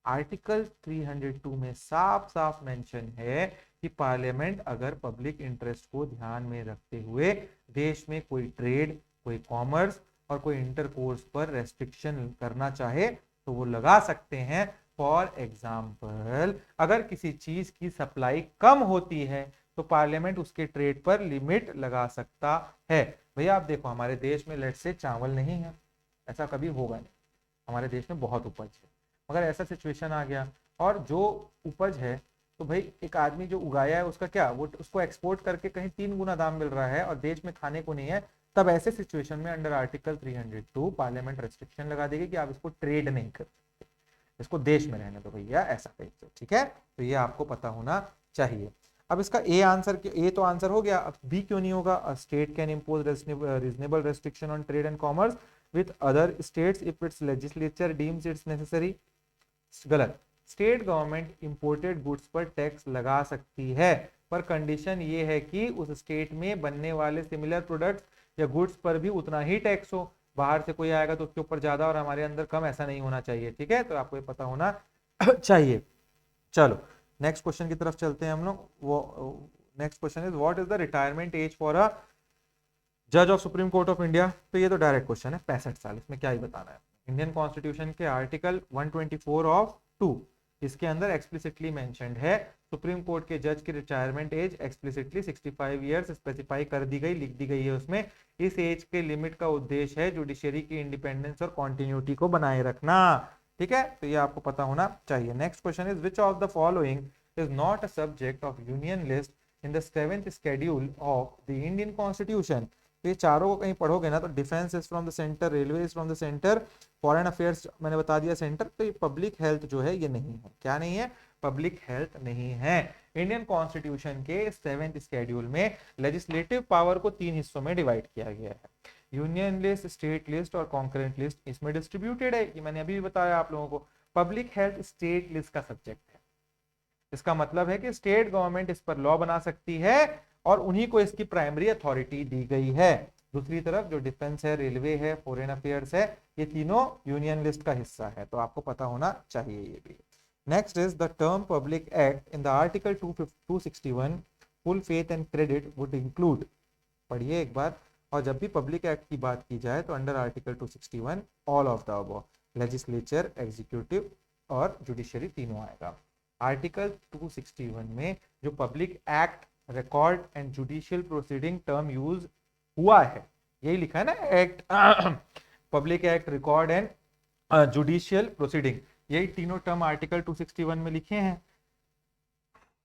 Article 302 में साफ साफ मेंशन है कि पार्लियामेंट अगर पब्लिक इंटरेस्ट को ध्यान में रखते हुए देश में कोई ट्रेड, कोई कॉमर्स और कोई इंटरकोर्स पर रेस्ट्रिक्शन करना चाहे तो वो लगा सकते हैं। फॉर एग्जाम्पल, अगर किसी चीज की सप्लाई कम होती है तो पार्लियामेंट उसके ट्रेड पर लिमिट लगा सकता है। भैया आप देखो, हमारे देश में लेट से चावल नहीं है, ऐसा कभी होगा नहीं, हमारे देश में बहुत उपज है, मगर ऐसा सिचुएशन आ गया और जो उपज है तो भाई एक आदमी जो उगाया है उसका क्या, वो उसको एक्सपोर्ट करके कहीं 3 गुना दाम मिल रहा है और देश में खाने को नहीं है, तब ऐसे सिचुएशन में अंडर आर्टिकल 302 पार्लियामेंट रेस्ट्रिक्शन लगा देगी कि आप इसको ट्रेड नहीं कर सकते, इसको देश में रहने दो भैया, ऐसा कहिए, ठीक है। तो ये आपको पता होना चाहिए। अब इसका ए आंसर, ए तो आंसर हो गया, अब बी क्यों नहीं होगा? State can impose reasonable restriction on trade and commerce with other states if it's legislature deems it's necessary. गलत, स्टेट गवर्नमेंट इंपोर्टेड गुड्स पर टैक्स लगा सकती है, पर कंडीशन ये है कि उस स्टेट में बनने वाले सिमिलर प्रोडक्ट्स या गुड्स पर भी उतना ही टैक्स हो, बाहर से कोई आएगा तो उसके ऊपर ज्यादा और हमारे अंदर कम, ऐसा नहीं होना चाहिए, ठीक है। तो आपको ये पता होना चाहिए। चलो नेक्स्ट क्वेश्चन की तरफ चलते हैं हम लोग। वो next question is what is the retirement age for a जज of supreme court of India. तो ये तो डायरेक्ट क्वेश्चन है, 65 साल, इसमें क्या ही बताना है। इंडियन कॉन्स्टिट्यूशन के आर्टिकल 124 ऑफ 2 इसके अंदर एक्सप्लिसिटली मेंशन्ड है सुप्रीम कोर्ट के जज की retirement age explicitly 65 years specify कर दी गई, लिख दी गई है उसमें। इस एज के लिमिट का उद्देश्य है जुडिशरी की इंडिपेंडेंस और कॉन्टिन्यूटी को बनाए रखना, ठीक है। तो ये आपको पता होना चाहिए। Next question is which of the following is not a subject of union list in the 7th schedule of the Indian constitution. तो ये चारों को कहीं पढ़ोगे ना तो defence is from the centre, railway is from the centre, foreign affairs मैंने बता दिया सेंटर, तो ये पब्लिक हेल्थ जो है ये नहीं है। क्या नहीं है? पब्लिक हेल्थ नहीं है। इंडियन कॉन्स्टिट्यूशन के 7th शेड्यूल में लेजिस्लेटिव पावर को 3 हिस्सों में डिवाइड किया गया है, यूनियन लिस्ट, स्टेट लिस्ट और कॉन्करेंट लिस्ट इसमें डिस्ट्रीब्यूटेड है, ये मैंने अभी भी बताया आप लोगों को। पब्लिक हेल्थ स्टेट लिस्ट का सब्जेक्ट है, इसका मतलब है कि स्टेट गवर्नमेंट इस पर लॉ बना सकती है और उन्हीं को इसकी प्राइमरी अथॉरिटी दी गई है। दूसरी तरफ जो डिफेंस है, रेलवे है, फॉरेन अफेयर्स है, ये तीनों यूनियन लिस्ट का हिस्सा है, तो आपको पता होना चाहिए ये भी। Next is the term public act in the article 261 full faith and credit would include. पढ़िए एक बार, और जब भी पब्लिक एक्ट की बात की जाए तो under article 261 all of the above, legislature, executive और जुडिशरी तीनों आएगा। आर्टिकल 261 में जो public act, record and judicial proceeding term use हुआ है, यही लिखा है ना, act, public act, record and judicial proceeding, यही तीनों टर्म आर्टिकल 261 में लिखे हैं,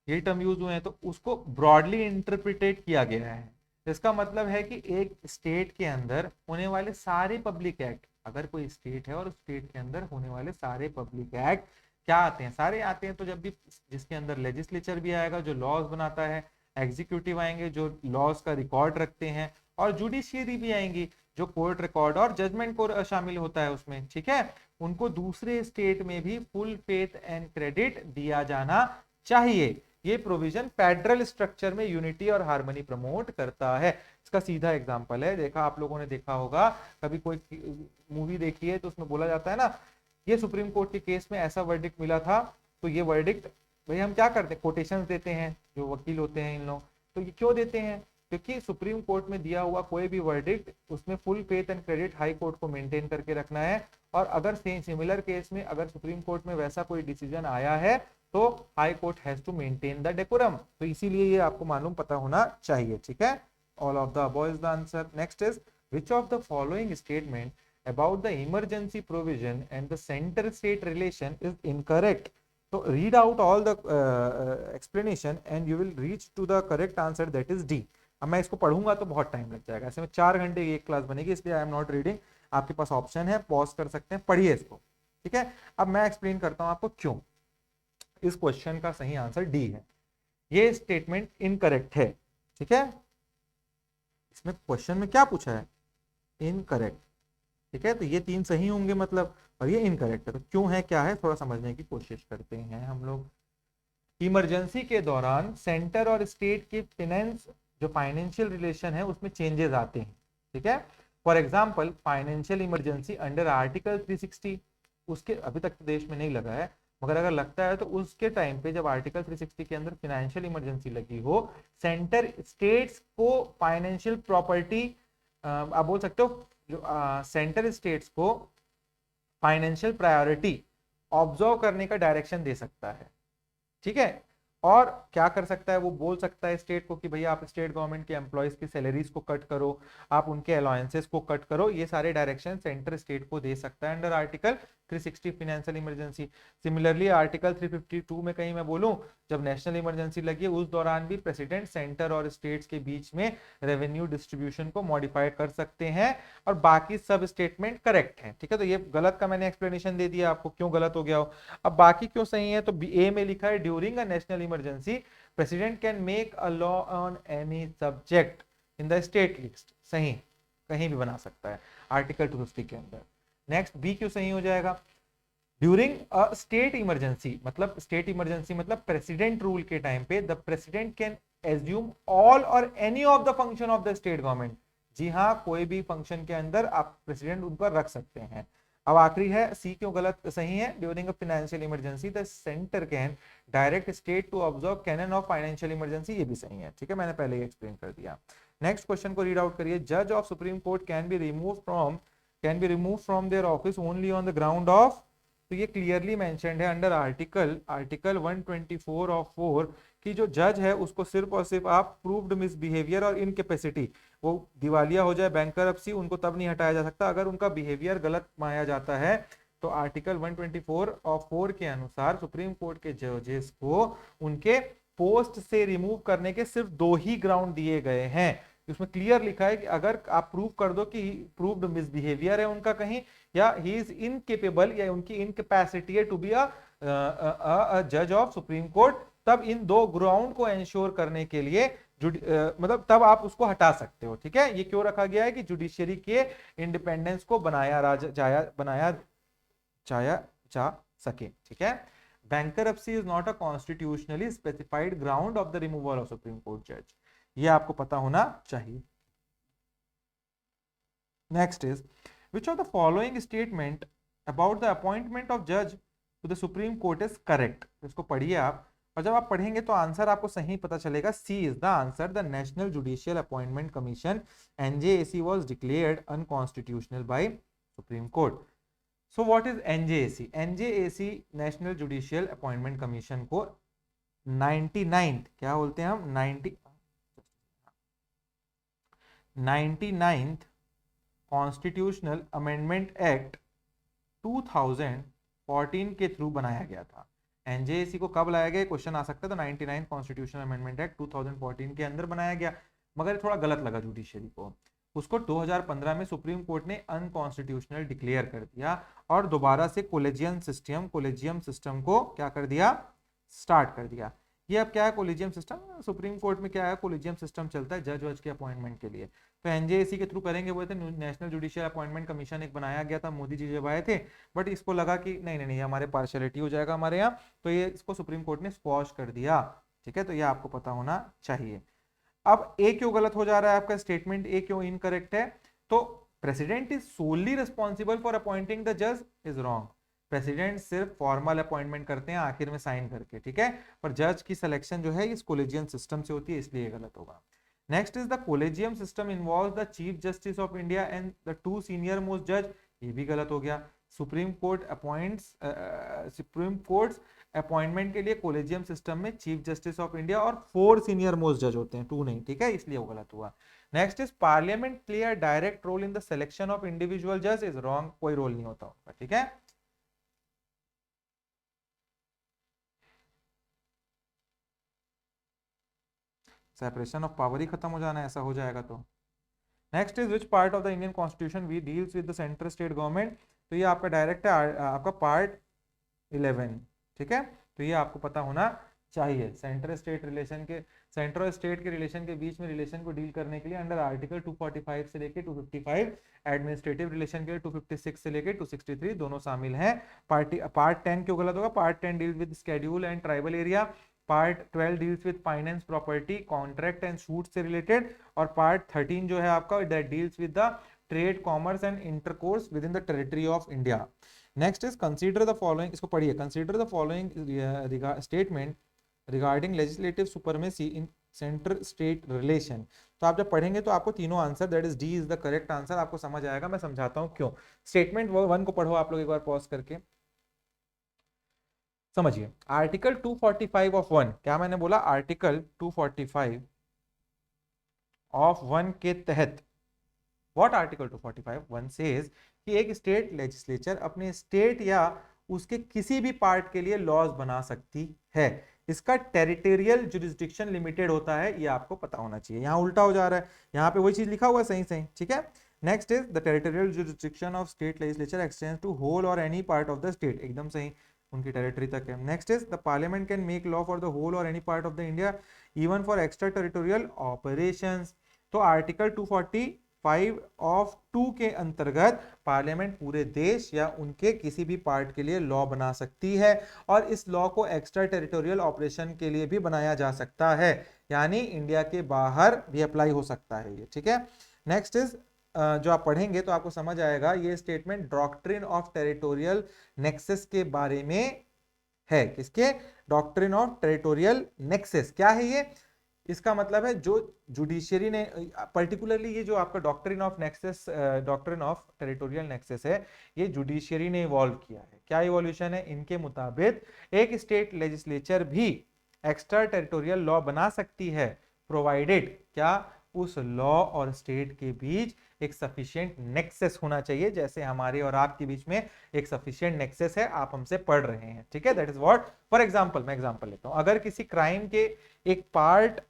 यही टर्म यूज हुए हैं। तो उसको ब्रॉडली इंटरप्रिटेट किया गया है। इसका मतलब है कि एक स्टेट के अंदर होने वाले सारे पब्लिक एक्ट, अगर कोई स्टेट है और उस स्टेट के अंदर होने वाले सारे पब्लिक एक्ट क्या आते हैं, सारे आते हैं। तो जब भी जिसके अंदर लेजिस्लेचर भी आएगा जो लॉज बनाता है, एग्जीक्यूटिव आएंगे जो लॉज का रिकॉर्ड रखते हैं, और जुडिशियरी भी आएंगी जो कोर्ट रिकॉर्ड और जजमेंट को शामिल होता है उसमें, ठीक है। उनको दूसरे स्टेट में भी फुल फेथ एंड क्रेडिट दिया जाना चाहिए। ये प्रोविजन फेडरल स्ट्रक्चर में यूनिटी और हार्मनी प्रमोट करता है। इसका सीधा एग्जांपल है, देखा आप लोगों ने देखा होगा, कभी कोई मूवी देखी है तो उसमें बोला जाता है ना, ये सुप्रीम कोर्ट के केस में ऐसा वर्डिक्ट मिला था, तो ये वर्डिक्ट, भाई हम क्या करते हैं, कोटेशन देते हैं, जो वकील होते हैं इन लोग, तो ये क्यों देते हैं, क्योंकि सुप्रीम कोर्ट में दिया हुआ कोई भी वर्डिक्ट उसमें full faith and credit high court को मेंटेन करके रखना है। और अगर सिमिलर केस में अगर सुप्रीम कोर्ट में वैसा कोई डिसीजन आया है तो high court has to maintain the decorum, तो इसीलिए ये आपको मालूम पता होना चाहिए, ठीक है। All of the above is the answer. Next is which of the following statement about the emergency provision and the center state relation is incorrect? So read out all the explanation and you will reach to the correct answer, that is D. अब मैं इसको पढ़ूंगा तो बहुत time लग जाएगा, ऐसे में 4 घंटे की एक क्लास बनेगी, इसलिए आई एम नॉट रीडिंग। आपके पास ऑप्शन है, पॉज कर सकते हैं, पढ़िए इसको, ठीक है। अब मैं एक्सप्लेन करता हूं आपको क्यों इस क्वेश्चन का सही आंसर डी है। ये स्टेटमेंट इनकरेक्ट है, ठीक है। इसमें क्वेश्चन में क्या पूछा है, इनकरेक्ट, ठीक है। तो ये 3 सही होंगे मतलब, और ये इनकरेक्ट है, तो क्यों है क्या है थोड़ा समझने की कोशिश करते हैं हम लोग। इमरजेंसी के दौरान सेंटर और स्टेट के फाइनेंस, जो फाइनेंशियल रिलेशन है उसमें चेंजेस आते हैं, ठीक है। For example financial emergency under article 360, उसके अभी तक तो देश में नहीं लगा है, मगर अगर लगता है तो उसके टाइम पे जब आर्टिकल 360 के अंदर फाइनेंशियल इमरजेंसी लगी हो, सेंटर स्टेट्स को फाइनेंशियल प्रॉपर्टी, आप बोल सकते हो जो सेंटर स्टेट्स को फाइनेंशियल प्रायोरिटी ऑब्जर्व करने का डायरेक्शन दे सकता है, ठीक है। और क्या कर सकता है, वो बोल सकता है स्टेट को कि भैया आप स्टेट गवर्नमेंट के एम्प्लॉयज की सैलरीज को कट करो, आप उनके अलाउंसेस को कट करो, ये सारे डायरेक्शन सेंटर स्टेट को दे सकता है under article 360 financial emergency. Similarly article 352 में कहीं मैं बोलूं, जब नेशनल इमरजेंसी लगी उस दौरान भी प्रेसिडेंट सेंटर और स्टेट्स के बीच में रेवेन्यू डिस्ट्रीब्यूशन को मॉडिफाई कर सकते हैं, और बाकी सब स्टेटमेंट करेक्ट है, ठीक है। तो ये गलत का मैंने एक्सप्लेनेशन दे दिया आपको क्यों गलत हो गया हो। अब बाकी क्यों सही है, तो ए में लिखा है during a national emergency president can make a law on any subject in the state list, सही, कहीं भी बना सकता है आर्टिकल 250 के अंदर। नेक्स्ट बी क्यों सही हो जाएगा, ड्यूरिंग अ स्टेट इमरजेंसी, मतलब स्टेट इमरजेंसी मतलब प्रेसिडेंट रूल के टाइम पे the president can assume all or any of the function of the state government, जी हाँ, कोई भी फंक्शन के अंदर आप प्रेसिडेंट उन पर रख सकते हैं। अब आखिरी है सी क्यों गलत सही है, during a financial emergency the centre can direct state to observe canon of financial emergency, ये भी सही है, ठीक है, मैंने पहले ही एक्सप्लेन कर दिया। नेक्स्ट क्वेश्चन को रीड आउट करिए, जज of supreme court can be remove from their office only on the ground of, तो ये क्लियरली मेंशन्ड है अंडर आर्टिकल 124 ऑफ 4 कि जो जज है उसको सिर्फ और सिर्फ आप प्रूव्ड मिसबिहेवियर और इनकेपेसिटी, वो दिवालिया हो जाए, बैंकरप्सी, उनको तब नहीं हटाया जा सकता अगर उनका बिहेवियर गलत माना जाता है। तो आर्टिकल 124 ऑफ 4 के अनुसार सुप्रीम कोर्ट के जजेस को उनके पोस्ट से रिमूव करने के सिर्फ 2 ही ग्राउंड दिए गए हैं। उसमें क्लियर लिखा है कि अगर आप प्रूव कर दो कि प्रूव्ड मिसबिहेवियर है उनका कहीं, या ही इज इनकेपेबल, या उनकी इनकेपेसिटी है टू बी अ जज ऑफ सुप्रीम कोर्ट, तब इन 2 ग्राउंड को एंश्योर करने के लिए मतलब तब आप उसको हटा सकते हो, ठीक है। ये क्यों रखा गया है कि जुडिशियरी के इंडिपेंडेंस को बनाया जा सके, ठीक है। Bankruptcy is not a constitutionally specified ground of the removal of supreme court जज, ये आपको पता होना चाहिए। Next is which of the following statement about the appointment of judge to the supreme court is correct, इसको पढ़िए आप, और जब आप पढ़ेंगे तो आंसर आपको सही पता चलेगा। C is the answer, the national judicial appointment commission NJAC was declared unconstitutional by supreme court. So what is NJAC? NJAC national judicial appointment commission को 99th क्या बोलते हैं हम 99th कॉन्स्टिट्यूशनल अमेंडमेंट एक्ट 2014 के थ्रू बनाया गया था। NJAC को कब लाया गया, क्वेश्चन आ सकता है। तो 99 कॉन्स्टिट्यूशनल अमेंडमेंट एक्ट 2014 के अंदर बनाया गया, मगर थोड़ा गलत लगा जुडिशरी को। उसको 2015 में सुप्रीम कोर्ट ने अनकॉन्स्टिट्यूशनल डिक्लेयर कर दिया और दोबारा से कोलेजियम सिस्टम को क्या कर दिया, स्टार्ट कर दिया। ये अब क्या है कोलेजियम सिस्टम, सुप्रीम कोर्ट में क्या है कोलेजियम सिस्टम चलता है जज वज के अपॉइंटमेंट के लिए। तो एनजेएसी के थ्रू करेंगे, बोलते नेशनल जुडिशियल अपॉइंटमेंट कमीशन एक बनाया गया था, मोदी जी जब आए थे, बट इसको लगा कि नहीं नहीं नहीं हमारे पार्शियलिटी हो जाएगा हमारे यहाँ, तो ये इसको सुप्रीम कोर्ट ने स्क्वॉश कर दिया। ठीक है, तो ये आपको पता होना चाहिए। अब ए क्यों गलत हो जा रहा है आपका स्टेटमेंट, ए क्यों इनकरेक्ट है? तो president is solely responsible for appointing the जज इज रॉन्ग। प्रेसिडेंट सिर्फ फॉर्मल अपॉइंटमेंट करते हैं आखिर में साइन करके, ठीक है, पर जज की सिलेक्शन जो है इस कोलेजियम सिस्टम से होती है, इसलिए गलत होगा। Next is the collegium system involve the chief justice of India and the 2 senior most जज, ये भी गलत हो गया। सुप्रीम कोर्ट अपॉइंटमेंट के लिए कोलेजियम सिस्टम में चीफ जस्टिस ऑफ इंडिया और 4 सीनियर मोस्ट जज होते हैं, 2 नहीं, ठीक है, इसलिए वो गलत हुआ। Next is parliament play a direct role in the selection of individual जज इज रॉन्ग, कोई रोल नहीं होता उनका, ठीक है। सेपरेशन ऑफ पावर ही खत्म हो जाना है, ऐसा हो जाएगा तो। Next is which part of the Indian constitution we deals with the central state government, तो ये आपका डायरेक्ट है आपका पार्ट 11, ठीक है, तो ये आपको पता होना चाहिए। सेंट्रल स्टेट के रिलेशन के बीच में रिलेशन को डील करने के लिए अंडर आर्टिकल 245 से लेके 255, एडमिनिस्ट्रेटिव रिलेशन के लिए 256 से लेके 263 दोनों शामिल हैं। पार्ट 10 क्यों गलत होगा? Part 10 deal with schedule and tribal area, part 12 deals with finance property contract and suit से रिलेटेड, और पार्ट 13 जो है आपका that deals with the trade commerce and intercourse with in the territory of India. Next is consider the following, इसको पढ़िए, consider the following statement regarding legislative supremacy in centre state relation. तो आप जब पढ़ेंगे तो आपको तीनों answer, that is D is the correct answer, आपको समझ आएगा। मैं समझाता हूं क्यों। स्टेटमेंट 1 को पढ़ो आप लोग एक बार पॉज करके, समझिए। आर्टिकल 245 ऑफ 1, क्या मैंने बोला? आर्टिकल 245 ऑफ 1 के तहत, व्हाट आर्टिकल 245 1 सेज कि एक स्टेट लेजिस्लेचर अपने स्टेट या उसके किसी भी पार्ट के लिए लॉज बना सकती है। इसका टेरिटोरियल जुरिस्डिक्शन लिमिटेड होता है, ये आपको पता होना चाहिए। यहां उल्टा हो जा रहा है, यहां पे वही चीज लिखा हुआ है सही सही, ठीक है। Next is the territorial jurisdiction of state legislature extends to whole or any part of the state, एकदम सही, उनकी टेरिटरी तक है। Next is the parliament can make law for the whole or any part of the India even for extra territorial operations. तो article 245 of 2 के अंतर्गत parliament पूरे देश या उनके किसी भी पार्ट के लिए लॉ बना सकती है, और इस लॉ को एक्स्ट्रा टेरिटोरियल ऑपरेशन के लिए भी बनाया जा सकता है, यानी इंडिया के बाहर भी अप्लाई हो सकता है ये, ठीक है। नेक्स्ट इज जो आप पढ़ेंगे तो आपको समझ आएगा, ये statement doctrine of territorial nexus के बारे में है। किसके? Doctrine of territorial nexus. क्या है ये? इसका मतलब है जो जुडिशियरी ने, पर्टिकुलरली ये जो आपका doctrine of nexus, doctrine of territorial nexus है, ये जुडिशियरी ने इवॉल्व किया है। क्या इवोल्यूशन है? इनके मुताबिक एक स्टेट लेजिस्लेचर भी एक्स्ट्रा टेरिटोरियल लॉ बना सकती है, प्रोवाइडेड क्या, उस लॉ और स्टेट के बीच एक सफिशिएंट नेक्सस होना चाहिए, जैसे हमारे और आपके बीच में एक सफिशिएंट नेक्सस है, आप हमसे पढ़ रहे हैं, ठीक है। That is what, for example, मैं एग्जांपल लेता हूं, अगर किसी क्राइम के एक पार्ट,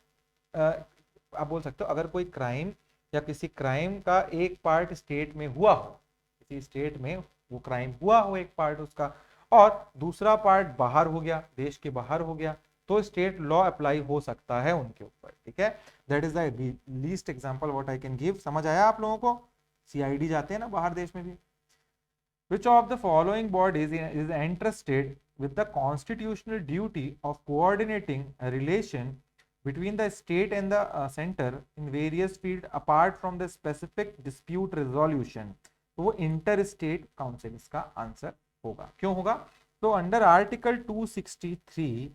आप बोल सकते हो अगर कोई क्राइम या किसी क्राइम का एक पार्ट स्टेट में हुआ हो, किसी स्टेट में वो क्राइम हुआ हो एक पार्ट उसका, और दूसरा पार्ट बाहर हो गया, देश के बाहर हो गया, तो स्टेट लॉ अप्लाई हो सकता है उनके ऊपर, ठीक है। That is the least example what I can give. समझ आया आप लोगों को? सीआईडी जाते हैं ना बाहर देश में भी। Which of the following bodies is entrusted with the constitutional duty of coordinating a relation between the state and the center in various fields apart from the specific dispute resolution? तो वो inter state council इसका answer होगा। क्यों होगा? तो under article 263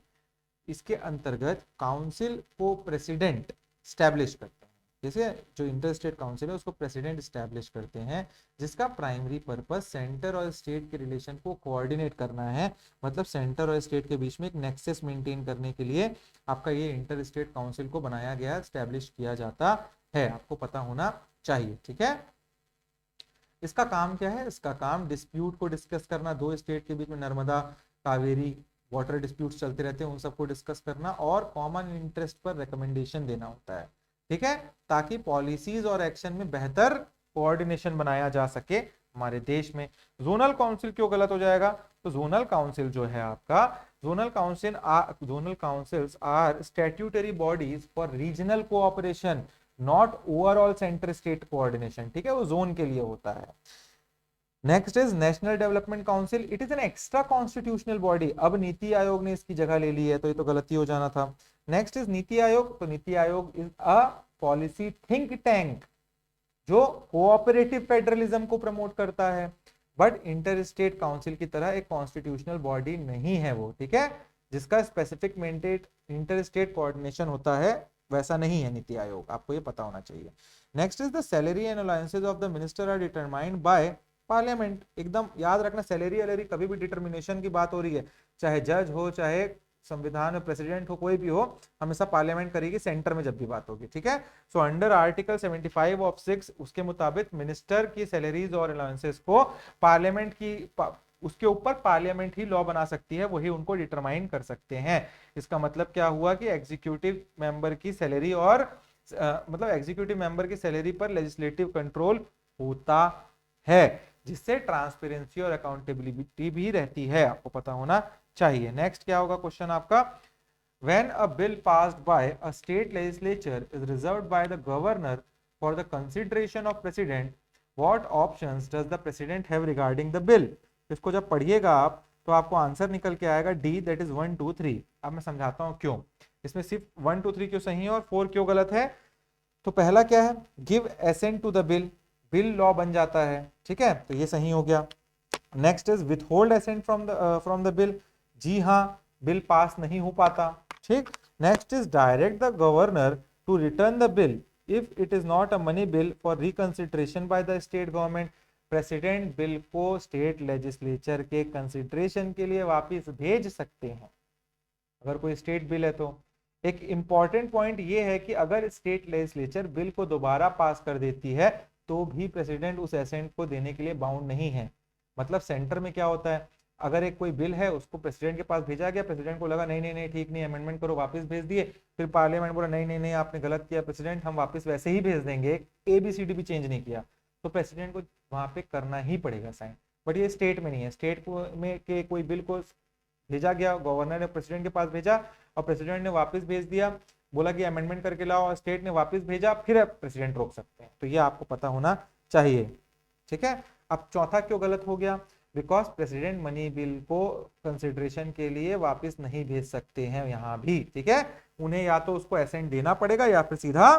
इसके अंतर्गत council को प्रेसिडेंट स्टैब्लिश करते हैं। जैसे जो इंटर स्टेट काउंसिल है उसको प्रेसिडेंट स्टैब्लिश करते हैं, जिसका प्राइमरी पर्पस सेंटर और स्टेट के रिलेशन को कोऑर्डिनेट करना है। मतलब सेंटर और स्टेट के बीच में एक नेक्सस मेंटेन करने के लिए आपका ये इंटर स्टेट काउंसिल को बनाया गया, स्टैब्लिश किया जाता है। आपको पता होना चाहिए, ठीक है। इसका काम क्या है? इसका काम डिस्प्यूट को डिस्कस करना, दो स्टेट के बीच में नर्मदा कावेरी वाटर डिस्प्यूट चलते रहते हैं, उन सबको डिस्कस करना और कॉमन इंटरेस्ट पर रिकमेंडेशन देना होता है, ठीक है, ताकि पॉलिसीज और एक्शन में बेहतर कोऑर्डिनेशन बनाया जा सके हमारे देश में। जोनल काउंसिल क्यों गलत हो जाएगा? तो जोनल काउंसिल जो है आपका, zonal councils are statutory bodies for regional cooperation, not overall centre state coordination, ठीक है, वो जोन के लिए होता है। Next is national development council, it is an extra constitutional body. अब नीति आयोग ने इसकी जगह ले ली है, तो ये तो गलती हो जाना था। नेक्स्ट इज नीति आयोग, तो NITI Aayog is a policy think tank जो कोऑपरेटिव फेडरलिज्म को प्रमोट करता है, बट इंटर स्टेट काउंसिल की तरह एक कॉन्स्टिट्यूशनल बॉडी नहीं है वो, ठीक है, जिसका specific mandate inter state coordination होता है, वैसा नहीं है नीति आयोग, आपको ये पता होना चाहिए। Next is the salary and allowances of the minister are determined by parliament. एकदम याद रखना, सैलरी वैलरी कभी भी डिटर्मिनेशन की बात हो रही है, चाहे जज हो, चाहे संविधान में प्रेसिडेंट हो, कोई भी हो, हमेशा पार्लियामेंट करेगी सेंटर में जब भी बात होगी, ठीक है। सो अंडर आर्टिकल 75 ऑफ 6 उसके मुताबिक मिनिस्टर की सैलरीज और अलाउंसेस को पार्लियामेंट की उसके ऊपर पार्लियामेंट ही लॉ बना सकती है, वही उनको डिटरमाइन कर सकते हैं। इसका मतलब क्या हुआ कि एग्जीक्यूटिव मेंबर की सैलरी और मतलब एग्जीक्यूटिव मेंबर की सैलरी पर लेजिस्लेटिव कंट्रोल होता है, जिससे ट्रांसपेरेंसी और अकाउंटेबिलिटी भी रहती है, आपको पता होना चाहिए। नेक्स्ट क्या होगा क्वेश्चन आपका? When a bill passed by a state legislature is reserved by the governor for the consideration of president, what options does the president have regarding the bill? इसको जब पढ़िएगा आप तो आपको आंसर निकल के आएगा डी, दैट इज 1 2 3। अब मैं समझाता हूं क्यों इसमें सिर्फ 1 2 3 क्यों सही है और 4 क्यों गलत है। तो पहला क्या है? Give assent to the bill, bill law बन जाता है, ठीक है, तो ये सही हो गया। Next is withhold assent from the bill, जी हाँ, बिल पास नहीं हो पाता, ठीक। Next is direct the governor to return the bill if it is not a money bill for reconsideration by the state government. President bill को state legislature के consideration के लिए वापस भेज सकते हैं अगर कोई स्टेट बिल है तो। एक इंपॉर्टेंट पॉइंट ये है कि अगर स्टेट लेजिस्लेचर बिल को दोबारा पास कर देती है तो भी प्रेसिडेंट उस एसेंट को देने के लिए बाउंड नहीं है। मतलब सेंटर में क्या होता है, अगर एक कोई बिल है उसको प्रेसिडेंट के पास भेजा गया, प्रेसिडेंट को लगा नहीं नहीं नहीं ठीक नहीं, अमेंडमेंट करो, वापस भेज दिए, फिर पार्लियामेंट बोला नहीं नहीं नहीं आपने गलत किया प्रेसिडेंट, हम वापस वैसे ही भेज देंगे, ABCD भी चेंज नहीं किया, तो प्रेसिडेंट को वहां पे करना ही पड़ेगा साइन। बट ये स्टेट में नहीं है, स्टेट को में के कोई बिल को भेजा गया, गवर्नर ने प्रेसिडेंट के पास भेजा और प्रेसिडेंट ने वापस भेज दिया, बोला कि अमेंडमेंट करके लाओ, और स्टेट ने वापस भेजा, फिर प्रेसिडेंट रोक सकते हैं, तो ये आपको पता होना चाहिए, ठीक है। अब चौथा क्यों गलत हो गया? बिकॉज प्रेसिडेंट मनी बिल को कंसिडरेशन के लिए वापस नहीं भेज सकते हैं यहां भी, ठीक है, उन्हें या तो उसको एसेंट देना पड़ेगा या फिर सीधा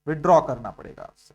विड्रॉ करना पड़ेगा उससे।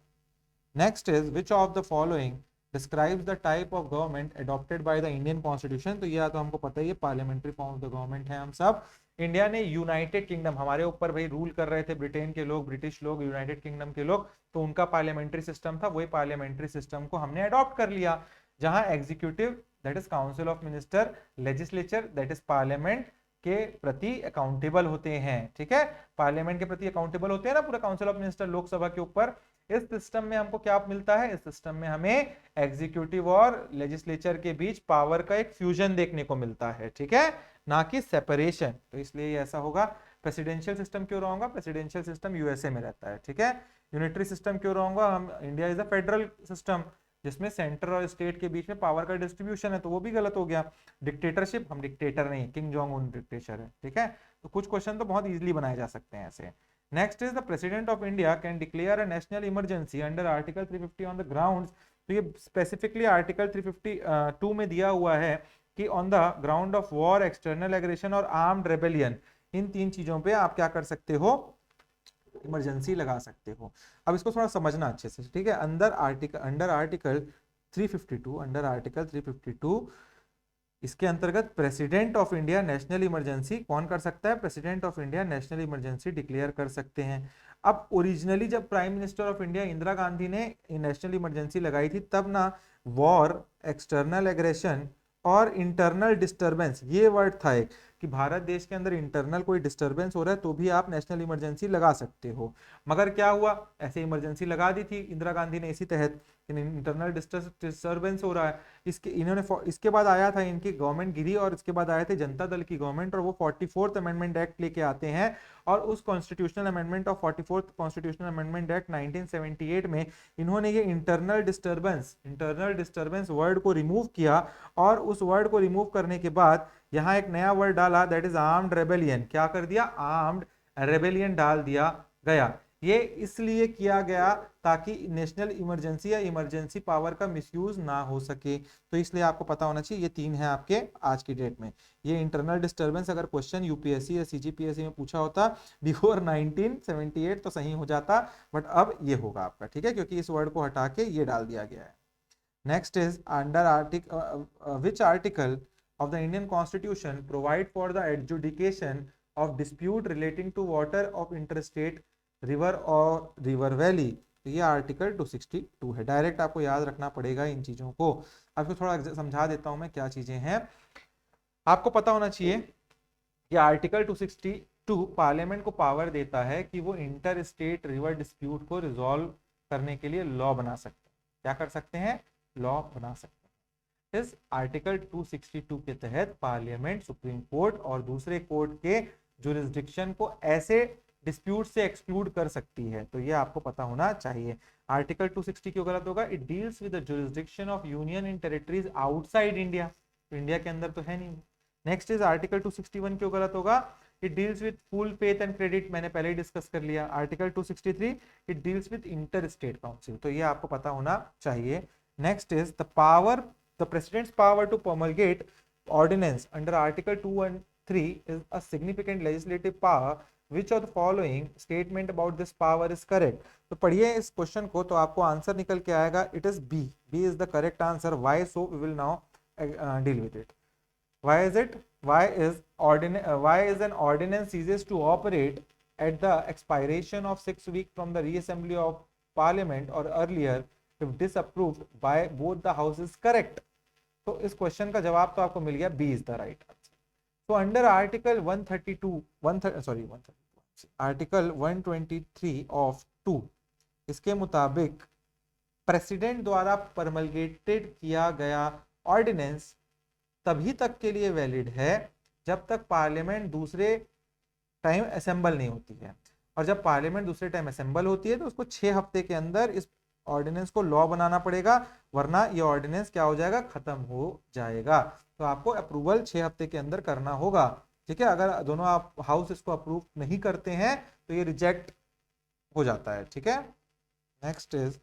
Next is which of the following describes the type of government adopted by the Indian constitution. तो ये तो हमको पता ही है, parliamentary form of the government है हम सब। इंडिया ने यूनाइटेड किंगडम, हमारे ऊपर भाई रूल कर रहे थे ब्रिटेन के लोग, ब्रिटिश लोग, यूनाइटेड किंगडम के लोग, तो उनका पार्लियामेंट्री सिस्टम था, वही पार्लियामेंट्री सिस्टम को हमने अडॉप्ट कर लिया, जहां executive that is council of minister, legislature that is parliament के प्रति अकाउंटेबल होते हैं, ठीक है, पार्लियामेंट के प्रति अकाउंटेबल होते हैं ना पूरा काउंसिल ऑफ मिनिस्टर लोकसभा के ऊपर। इस सिस्टम में हमको क्या मिलता है? इस सिस्टम में हमें एग्जीक्यूटिव और लेजिस्लेचर के बीच पावर का एक फ्यूजन देखने को मिलता है, ठीक है, ना कि सेपरेशन। तो इसलिए ऐसा होगा। प्रेसिडेंशियल सिस्टम क्यों रहूंगा? प्रेसिडेंशियल सिस्टम यूएसए में रहता है, ठीक है। यूनिटरी सिस्टम क्यों रहूंगा? हम India is a federal system जिसमें सेंटर और स्टेट के बीच में पावर का डिस्ट्रीब्यूशन है, तो वो भी गलत हो गया। डिक्टेटरशिप, हम डिक्टेटर नहीं, किंग जोंग उन डिक्टेटर है, ठीक है। तो कुछ क्वेश्चन तो बहुत इजीली बनाए जा सकते हैं ऐसे। Next is the president of India can declare a national emergency under article 350 on the grounds. तो ये स्पेसिफिकली आर्टिकल 352 में दिया हुआ है कि on the ground of war, external aggression और आर्म्ड रेबेलियन, इन तीन चीजों पे आप क्या कर सकते हो? इमरजेंसी लगा सकते हो। अब इसको थोड़ा समझना अच्छे से, ठीक है। अंडर आर्टिकल 352, अंडर आर्टिकल 352 इसके अंतर्गत president of India national emergency कौन कर सकता है? President of India national emergency declare कर सकते हैं। अब ओरिजिनली जब prime minister of India Indira Gandhi ने नेशनल इमरजेंसी लगाई थी तब ना वॉर, एक्सटर्नल एग्रेशन और इंटरनल डिस्टरबेंस ये वर्ड था एक, कि भारत देश के अंदर इंटरनल कोई डिस्टरबेंस हो रहा है तो भी आप नेशनल इमरजेंसी लगा सकते हो। मगर क्या हुआ, ऐसे इमरजेंसी लगा दी थी इंदिरा गांधी ने इसी तहत, इंटरनल डिस्टरबेंस हो रहा है। इसके बाद आया था इनकी गवर्नमेंट गिरी और इसके बाद आए थे जनता दल की गवर्नमेंट और वो 44th अमेंडमेंट एक्ट लेके आते हैं और उस constitutional amendment of 44th constitutional amendment act 1978 में इन्होंने ये इंटरनल डिस्टरबेंस वर्ड को रिमूव किया और उस वर्ड को रिमूव करने के बाद यहां एक नया वर्ड डाला, दैट इज आर्म्ड रेबेलियन। क्या कर दिया? आर्म्ड रेबेलियन डाल दिया गया। ये इसलिए किया गया ताकि नेशनल इमरजेंसी या इमरजेंसी पावर का मिसयूज ना हो सके। तो इसलिए आपको पता होना चाहिए, ये तीन है आपके आज की डेट में। ये इंटरनल डिस्टरबेंस अगर क्वेश्चन यूपीएससी या सीजीपीएससी में पूछा होता बिफोर 1978 तो सही हो जाता, बट अब ये होगा आपका, ठीक है, क्योंकि इस वर्ड को हटा के ये डाल दिया गया है। Next is under article which article of the Indian Constitution provide for the adjudication of dispute relating to water of interstate river or river valley। तो ये आर्टिकल 262 है। डायरेक्ट आपको याद रखना पड़ेगा इन चीजों को। आपको थोड़ा समझा देता हूं मैं क्या चीजें हैं। आपको पता होना चाहिए कि आर्टिकल 262 पार्लियामेंट को पावर देता है कि वो इंटर स्टेट रिवर डिस्प्यूट को रिजॉल्व करने के लिए लॉ बना सकते हैं। क्या कर सकते हैं? लॉ बना सकते हैं। इस आर्टिकल 262 के तहत पार्लियामेंट सुप्रीम कोर्ट और दूसरे कोर्ट के जुरिस्डिक्शन को ऐसे डिस्प्यूट से एक्सक्लूड कर सकती है। तो ये आपको पता होना चाहिए। आर्टिकल 260 क्यों गलत होगा? It deals with the jurisdiction of union in territories outside India. तो इंडिया के अंदर तो है नहीं। नेक्स्ट इज आर्टिकल 261 क्यों गलत होगा? It deals with full faith and credit, मैंने पहले ही डिस्कस कर लिया। Article 263 it deals with inter state council. तो ये आपको पता होना चाहिए। Next is the president's power to promulgate ordinance under article 213 is a significant legislative power। which of the following statement about this power is correct? तो पढ़िए इस question को तो आपको आंसर निकल के आएगा, it is B. B is the correct answer. Why? So we will now deal with it. why is it? why is an ordinance ceases to operate at the expiration of 6 weeks from the reassembly of parliament or earlier if disapproved by both the houses correct? तो इस question का जवाब तो आपको मिल गया, B is the right answer. तो under article 123 of 2 इसके मुताबिक प्रेसिडेंट द्वारा परमलगेटेड किया गया ऑर्डिनेंस तभी तक के लिए वैलिड है जब तक पार्लियामेंट दूसरे टाइम असेंबल नहीं होती है। और जब पार्लियामेंट दूसरे टाइम असेंबल होती है तो उसको 6 हफ्ते के अंदर इस ऑर्डिनेंस को लॉ बनाना पड़ेगा, वरना ये ऑर्डिनेंस क्या हो जाएगा? खत्म हो जाएगा। तो आपको अप्रूवल 6 हफ्ते के अंदर करना होगा, ठीक है। अगर दोनों आप हाउस इसको अप्रूव नहीं करते हैं तो ये रिजेक्ट हो जाता है, ठीक है। Next is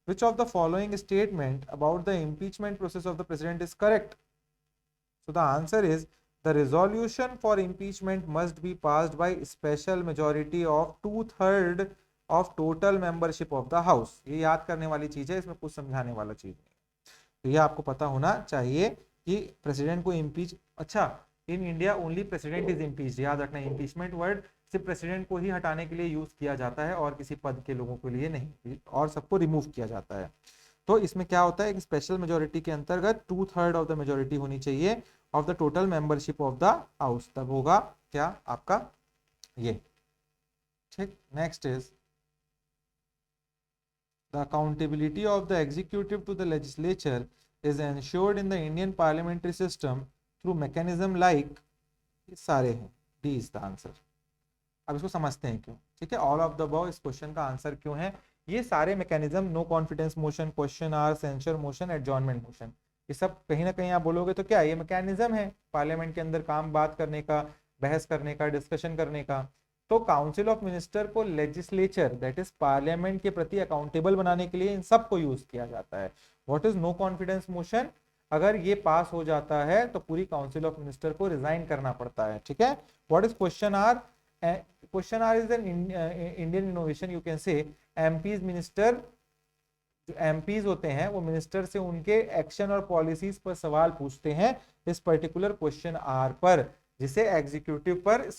which of the following statement about the impeachment process of the president is correct? So the answer is the resolution for impeachment must be passed by special majority of 2/3 of total membership of the house. ये याद करने वाली चीज है, इसमें कुछ समझाने वाला चीज नहीं। तो ये आपको पता होना चाहिए कि प्रेसिडेंट को इम्पीच, अच्छा in India only president is impeached. याद रखना, इम्पीचमेंट वर्ड सिर्फ प्रेसिडेंट को ही हटाने के लिए यूज किया जाता है और किसी पद के लोगों के लिए नहीं, और सबको रिमूव किया जाता है। तो इसमें क्या होता है कि स्पेशल मेजोरिटी के अंतर्गत 2/3 ऑफ द मेजोरिटी होनी चाहिए of the total membership of the house, तब होगा क्या आपका ये, ठीक। Next is the accountability of the executive to the legislature is ensured in the Indian parliamentary system through mechanism like, ये सारे हैं, D is the answer। अब इसको समझते हैं क्यों, ठीक है। ऑल ऑफ द अबव इस क्वेश्चन का आंसर क्यों है? ये सारे mechanism, no confidence motion, question hour, censure motion, adjournment motion, ये सब कहीं ना कहीं आप बोलोगे तो क्या ये मैकेनिज्म है पार्लियामेंट के अंदर काम बात करने का, बहस करने का, डिस्कशन करने का। तो काउंसिल ऑफ मिनिस्टर को लेजिस्लेचर दैट इज पार्लियामेंट के प्रति अकाउंटेबल बनाने के लिए इन सब को यूज किया जाता है। What is no confidence motion? अगर ये पास हो जाता है तो पूरी काउंसिल ऑफ मिनिस्टर को रिजाइन करना पड़ता है, ठीक है। What is question hour? Question hour is an Indian innovation, you can say MPs minister जो एमपीज होते हैं वो मिनिस्टर से उनके एक्शन और पॉलिसीज पर सवाल पूछते हैं इस पर्टिकुलर क्वेश्चन आर पर, जिसे एग्जीक्यूटिव पर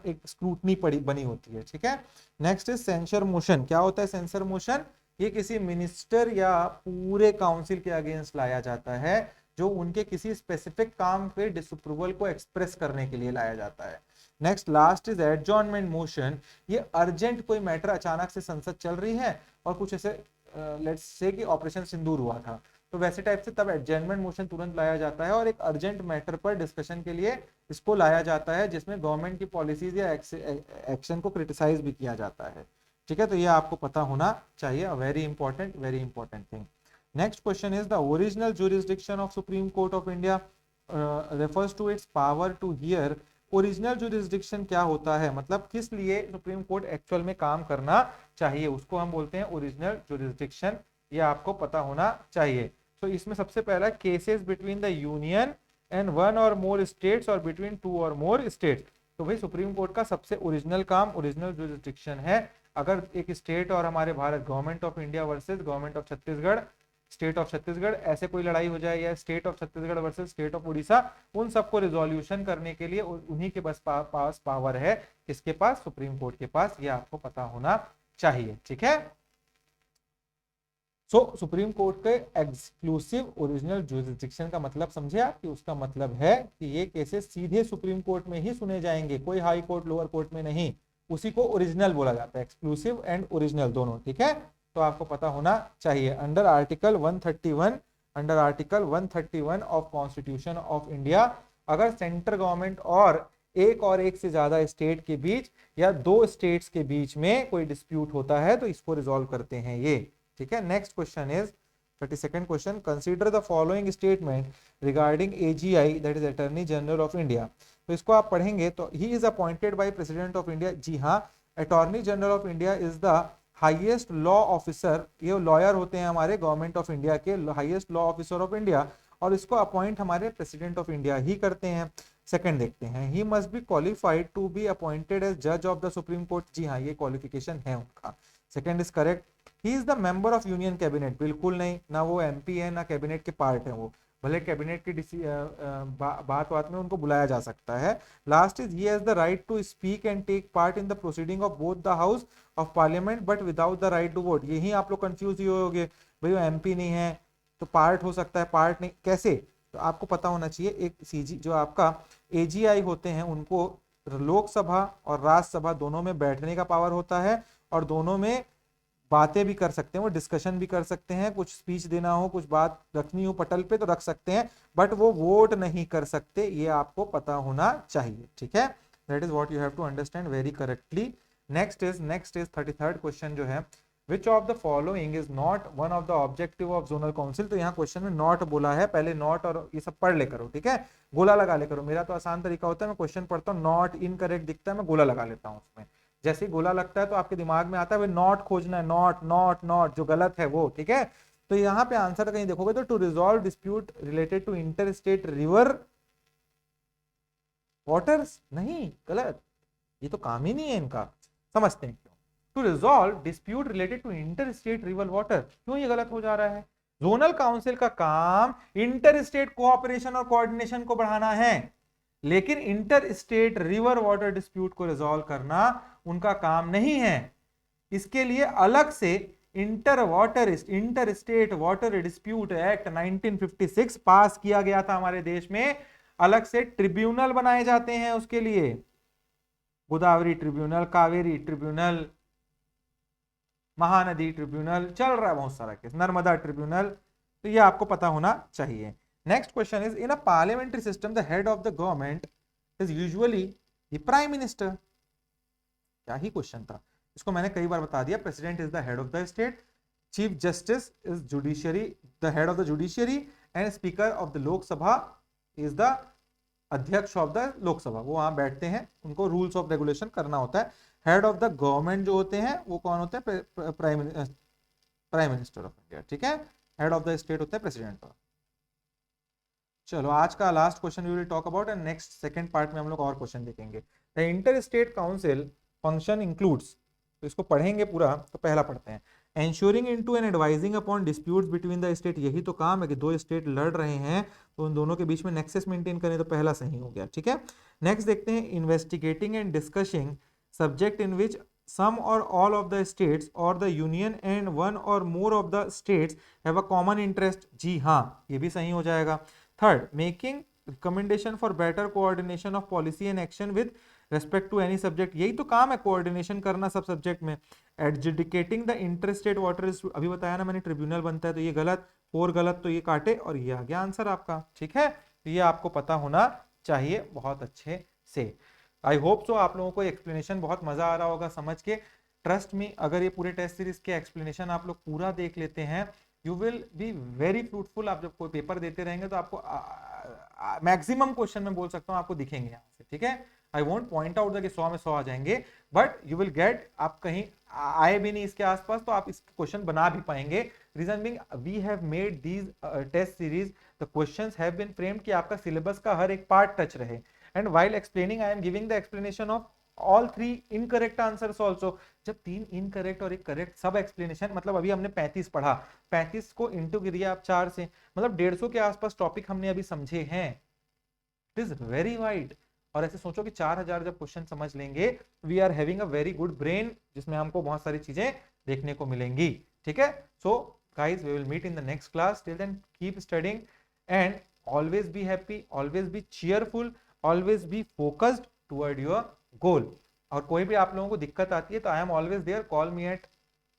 एक स्क्रूटनी पड़ी बनी होती है। ठीक है, नेक्स्ट इज सेंसर मोशन। क्या होता है सेंसर मोशन? ये किसी मिनिस्टर या पूरे काउंसिल के अगेंस्ट लाया जाता है, जो उनके किसी स्पेसिफिक काम पे डिसअप्रूवल को एक्सप्रेस करने के लिए लाया जाता है। Next last is adjournment motion. ये अर्जेंट कोई मैटर अचानक से संसद चल रही है और कुछ ऐसे लेट्स से कि ऑपरेशन सिंदूर हुआ था, तो वैसे टाइप से तब एडजॉर्नमेंट मोशन तुरंत लाया जाता है और एक अर्जेंट मैटर पर डिस्कशन के लिए इसको लाया जाता है, जिसमें गवर्नमेंट की पॉलिसीज या एक्शन को क्रिटिसाइज भी किया जाता है। ठीक है, तो ये आपको पता होना चाहिए, very important thing. Next question is the original jurisdiction of supreme court of India refers to its power to hear. Original jurisdiction क्या होता है, मतलब किस लिए सुप्रीम कोर्ट एक्चुअल में काम करना चाहिए, उसको हम बोलते हैं ओरिजिनल जुरिस्डिक्शन। ये आपको पता होना चाहिए। तो इसमें सबसे पहला cases between the union and one और मोर स्टेट्स और बिटवीन टू और मोर स्टेट्स। तो भाई सुप्रीम कोर्ट का सबसे ओरिजिनल काम ओरिजिनल जुरिस्डिक्शन है। अगर एक स्टेट और हमारे Bharat government of India versus government of Chhattisgarh, state of Chhattisgarh, ऐसे कोई लड़ाई हो जाए, या state of Chhattisgarh versus state of Orissa, उन सबको रिजोल्यूशन करने के लिए उन्हीं के बस पास पावर है। किसके पास? सुप्रीम कोर्ट के पास। ये आपको पता होना चाहिए। ठीक है, सो सुप्रीम कोर्ट के एक्सक्लूसिव ओरिजिनल जुरिस्डिक्शन का मतलब समझे आप, कि उसका मतलब है कि ये केसेस सीधे सुप्रीम कोर्ट में ही सुने जाएंगे, कोई हाई कोर्ट लोअर कोर्ट में नहीं। उसी को ओरिजिनल बोला जाता है, एक्सक्लूसिव एंड ओरिजिनल दोनों। ठीक है, तो आपको पता होना चाहिए। Under article 131 of constitution of India, अगर सेंट्रल गवर्नमेंट और एक से ज्यादा स्टेट के बीच या दो स्टेट्स के बीच में कोई डिस्प्यूट होता है तो इसको रिजॉल्व करते हैं ये। ठीक है, next question is 32nd question. Consider the following statement regarding AGI, that is attorney general of India. तो इसको आप पढ़ेंगे तो he is appointed by president of India. जी हाँ, attorney general of India is the highest law officer. ये lawyer होते हैं हमारे गवर्नमेंट ऑफ इंडिया के, highest law officer of India, और इसको अपॉइंट हमारे प्रेसिडेंट ऑफ इंडिया ही करते हैं। सेकंड देखते हैं, he must be qualified to be appointed as जज ऑफ द सुप्रीम कोर्ट। जी हाँ, ये क्वालिफिकेशन है उनका। Second is correct. He is the member of union cabinet. बिल्कुल नहीं, ना वो एमपी है ना कैबिनेट के पार्ट है वो, भले कैबिनेट की बात में उनको बुलाया जा सकता है। Last is he has the right to speak and take part in the proceeding of both the house of parliament but without the right to vote. यही आप लोग कंफ्यूज ही होगे, भाई वो एमपी नहीं है तो पार्ट हो सकता है, पार्ट नहीं कैसे? तो आपको पता होना चाहिए, एक सीजी जो आपका एजीआई होते हैं उनको लोकसभा और राज्यसभा दोनों में बैठने का पावर होता है, और दोनों में बातें भी कर सकते हैं, वो डिस्कशन भी कर सकते हैं, कुछ स्पीच देना हो, कुछ बात रखनी हो पटल पे तो रख सकते हैं, बट वो वोट नहीं कर सकते। ये आपको पता होना चाहिए। ठीक है, that is what you have to understand very correctly. Next is 33rd question जो है, which of the following is not one of the objective of zonal council. तो यहाँ क्वेश्चन में नॉट बोला है, पहले नॉट और ये सब पढ़ ले करो। ठीक है, गोला लगा ले करो। मेरा तो आसान तरीका होता है, मैं क्वेश्चन पढ़ता हूँ, नॉट इनकरेक्ट दिखता है मैं गोला लगा लेता हूँ उसमें। जैसे ही गोला लगता है तो आपके दिमाग में आता है नॉट खोजना है, नॉट नॉट नॉट जो गलत है वो। ठीक है, तो यहाँ पे आंसर कहीं देखोगे तो to resolve dispute related to inter state river waters, नहीं गलत, ये तो काम ही नहीं है इनका। समझते हैं क्यों। To resolve dispute related to inter state river water, क्यों ये गलत हो जा रहा है? जोनल काउंसिल का काम इंटर स्टेट कोऑपरेशन और कोऑर्डिनेशन को बढ़ाना है, लेकिन inter state river water dispute को रिजॉल्व करना उनका काम नहीं है। इसके लिए अलग से inter state water dispute act 1956 पास किया गया था हमारे देश में। अलग से ट्रिब्यूनल बनाए जाते हैं उसके लिए, Godavari tribunal, Kaveri tribunal, Mahanadi tribunal, चल रहा है बहुत सारा केस, नर्मदा ट्रिब्यूनल। तो ये आपको पता होना चाहिए। Next question is, in a parliamentary system the head of the government is usually the prime minister. क्या ही क्वेश्चन था, इसको मैंने कई बार बता दिया। President is the head of the state, chief justice is judiciary, the head of the judiciary, and speaker of the Lok Sabha is the अध्यक्ष of the Lok Sabha. वो वहां बैठते हैं, उनको रूल्स ऑफ रेगुलेशन करना होता है। हेड ऑफ द गवर्नमेंट जो होते हैं वो कौन होते हैं? Prime minister of India. ठीक है, हेड ऑफ द स्टेट होते हैं प्रेसिडेंट। चलो आज का last question we will talk about, and next second part में हम लोग और क्वेश्चन देखेंगे। The inter state council function includes, तो इसको पढ़ेंगे पूरा, तो पहला पढ़ते हैं। Ensuring into and advising upon disputes between the state, यही तो काम है कि दो स्टेट लड़ रहे हैं तो उन दोनों के बीच में नेक्सस मेंटेन करें, तो पहला सही हो गया, ठीक है। नेक्स्ट देखते हैं, investigating and discussing subject in which some or all of the states or the union and one or more of the states have a common interest, जी हाँ ये भी सही हो जाएगा। Third, making recommendation for better coordination of policy and action with respect to any subject, यही तो काम है कोऑर्डिनेशन करना सब सब्जेक्ट में। एडजुडिकेटिंग द इंटरस्टेट वाटर, अभी बताया ना मैंने ट्रिब्यूनल बनता है, तो ये गलत, फोर गलत, तो ये काटे और ये आ गया आंसर आपका, ठीक है। तो ये आपको पता होना चाहिए बहुत अच्छे से। आई होप सो आप लोगों को एक्सप्लेनेशन बहुत मजा आ रहा होगा समझ के। ट्रस्ट मी, अगर ये पूरे टेस्ट सीरीज के एक्सप्लेनेशन आप लोग पूरा देख लेते हैं, you will be very fruitful. आप जब कोई पेपर देते रहेंगे तो आपको मैक्सिमम क्वेश्चन में बोल सकता हूँ आपको दिखेंगे यहाँ से, ठीक है। आई वोंट पॉइंट आउट कि 100 में 100 आ जाएंगे, बट यू विल गेट, आप कहीं आए भी नहीं इसके आसपास तो आप इस क्वेश्चन बना भी पाएंगे। Reason being we have made these test series, the questions have been framed कि आपका सिलेबस का हर एक पार्ट टच रहे। And while explaining, I am giving the explanation of all three incorrect answers also. जब 3 incorrect और 1 correct सब explanation, मतलब अभी हमने 35 पढ़ा, 35 को इंटू किया आप 4 से, मतलब 150 के आसपास टॉपिक हमने अभी समझे हैं। It is very wide. और ऐसे सोचो कि 4000 जब क्वेश्चन समझ लेंगे, we are having a very good brain, जिसमें हमको बहुत सारी चीजें देखने को मिलेंगी, ठीक है। So guys, we will meet in the next class. Till then keep studying and always be happy, always be cheerful, always be focused toward your goal. और कोई भी आप लोगों को दिक्कत आती है तो I am always there, call me at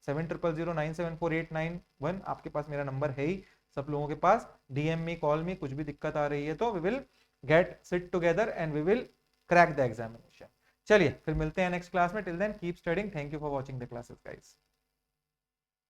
7009748991। आपके पास मेरा नंबर है ही, सब लोगों के पास। डीएम मी, कॉल मी, कुछ भी दिक्कत आ रही है तो we will get sit together and we will crack the examination. चलिए फिर मिलते हैं नेक्स्ट क्लास में। Till then keep studying. Thank you for watching the classes guys.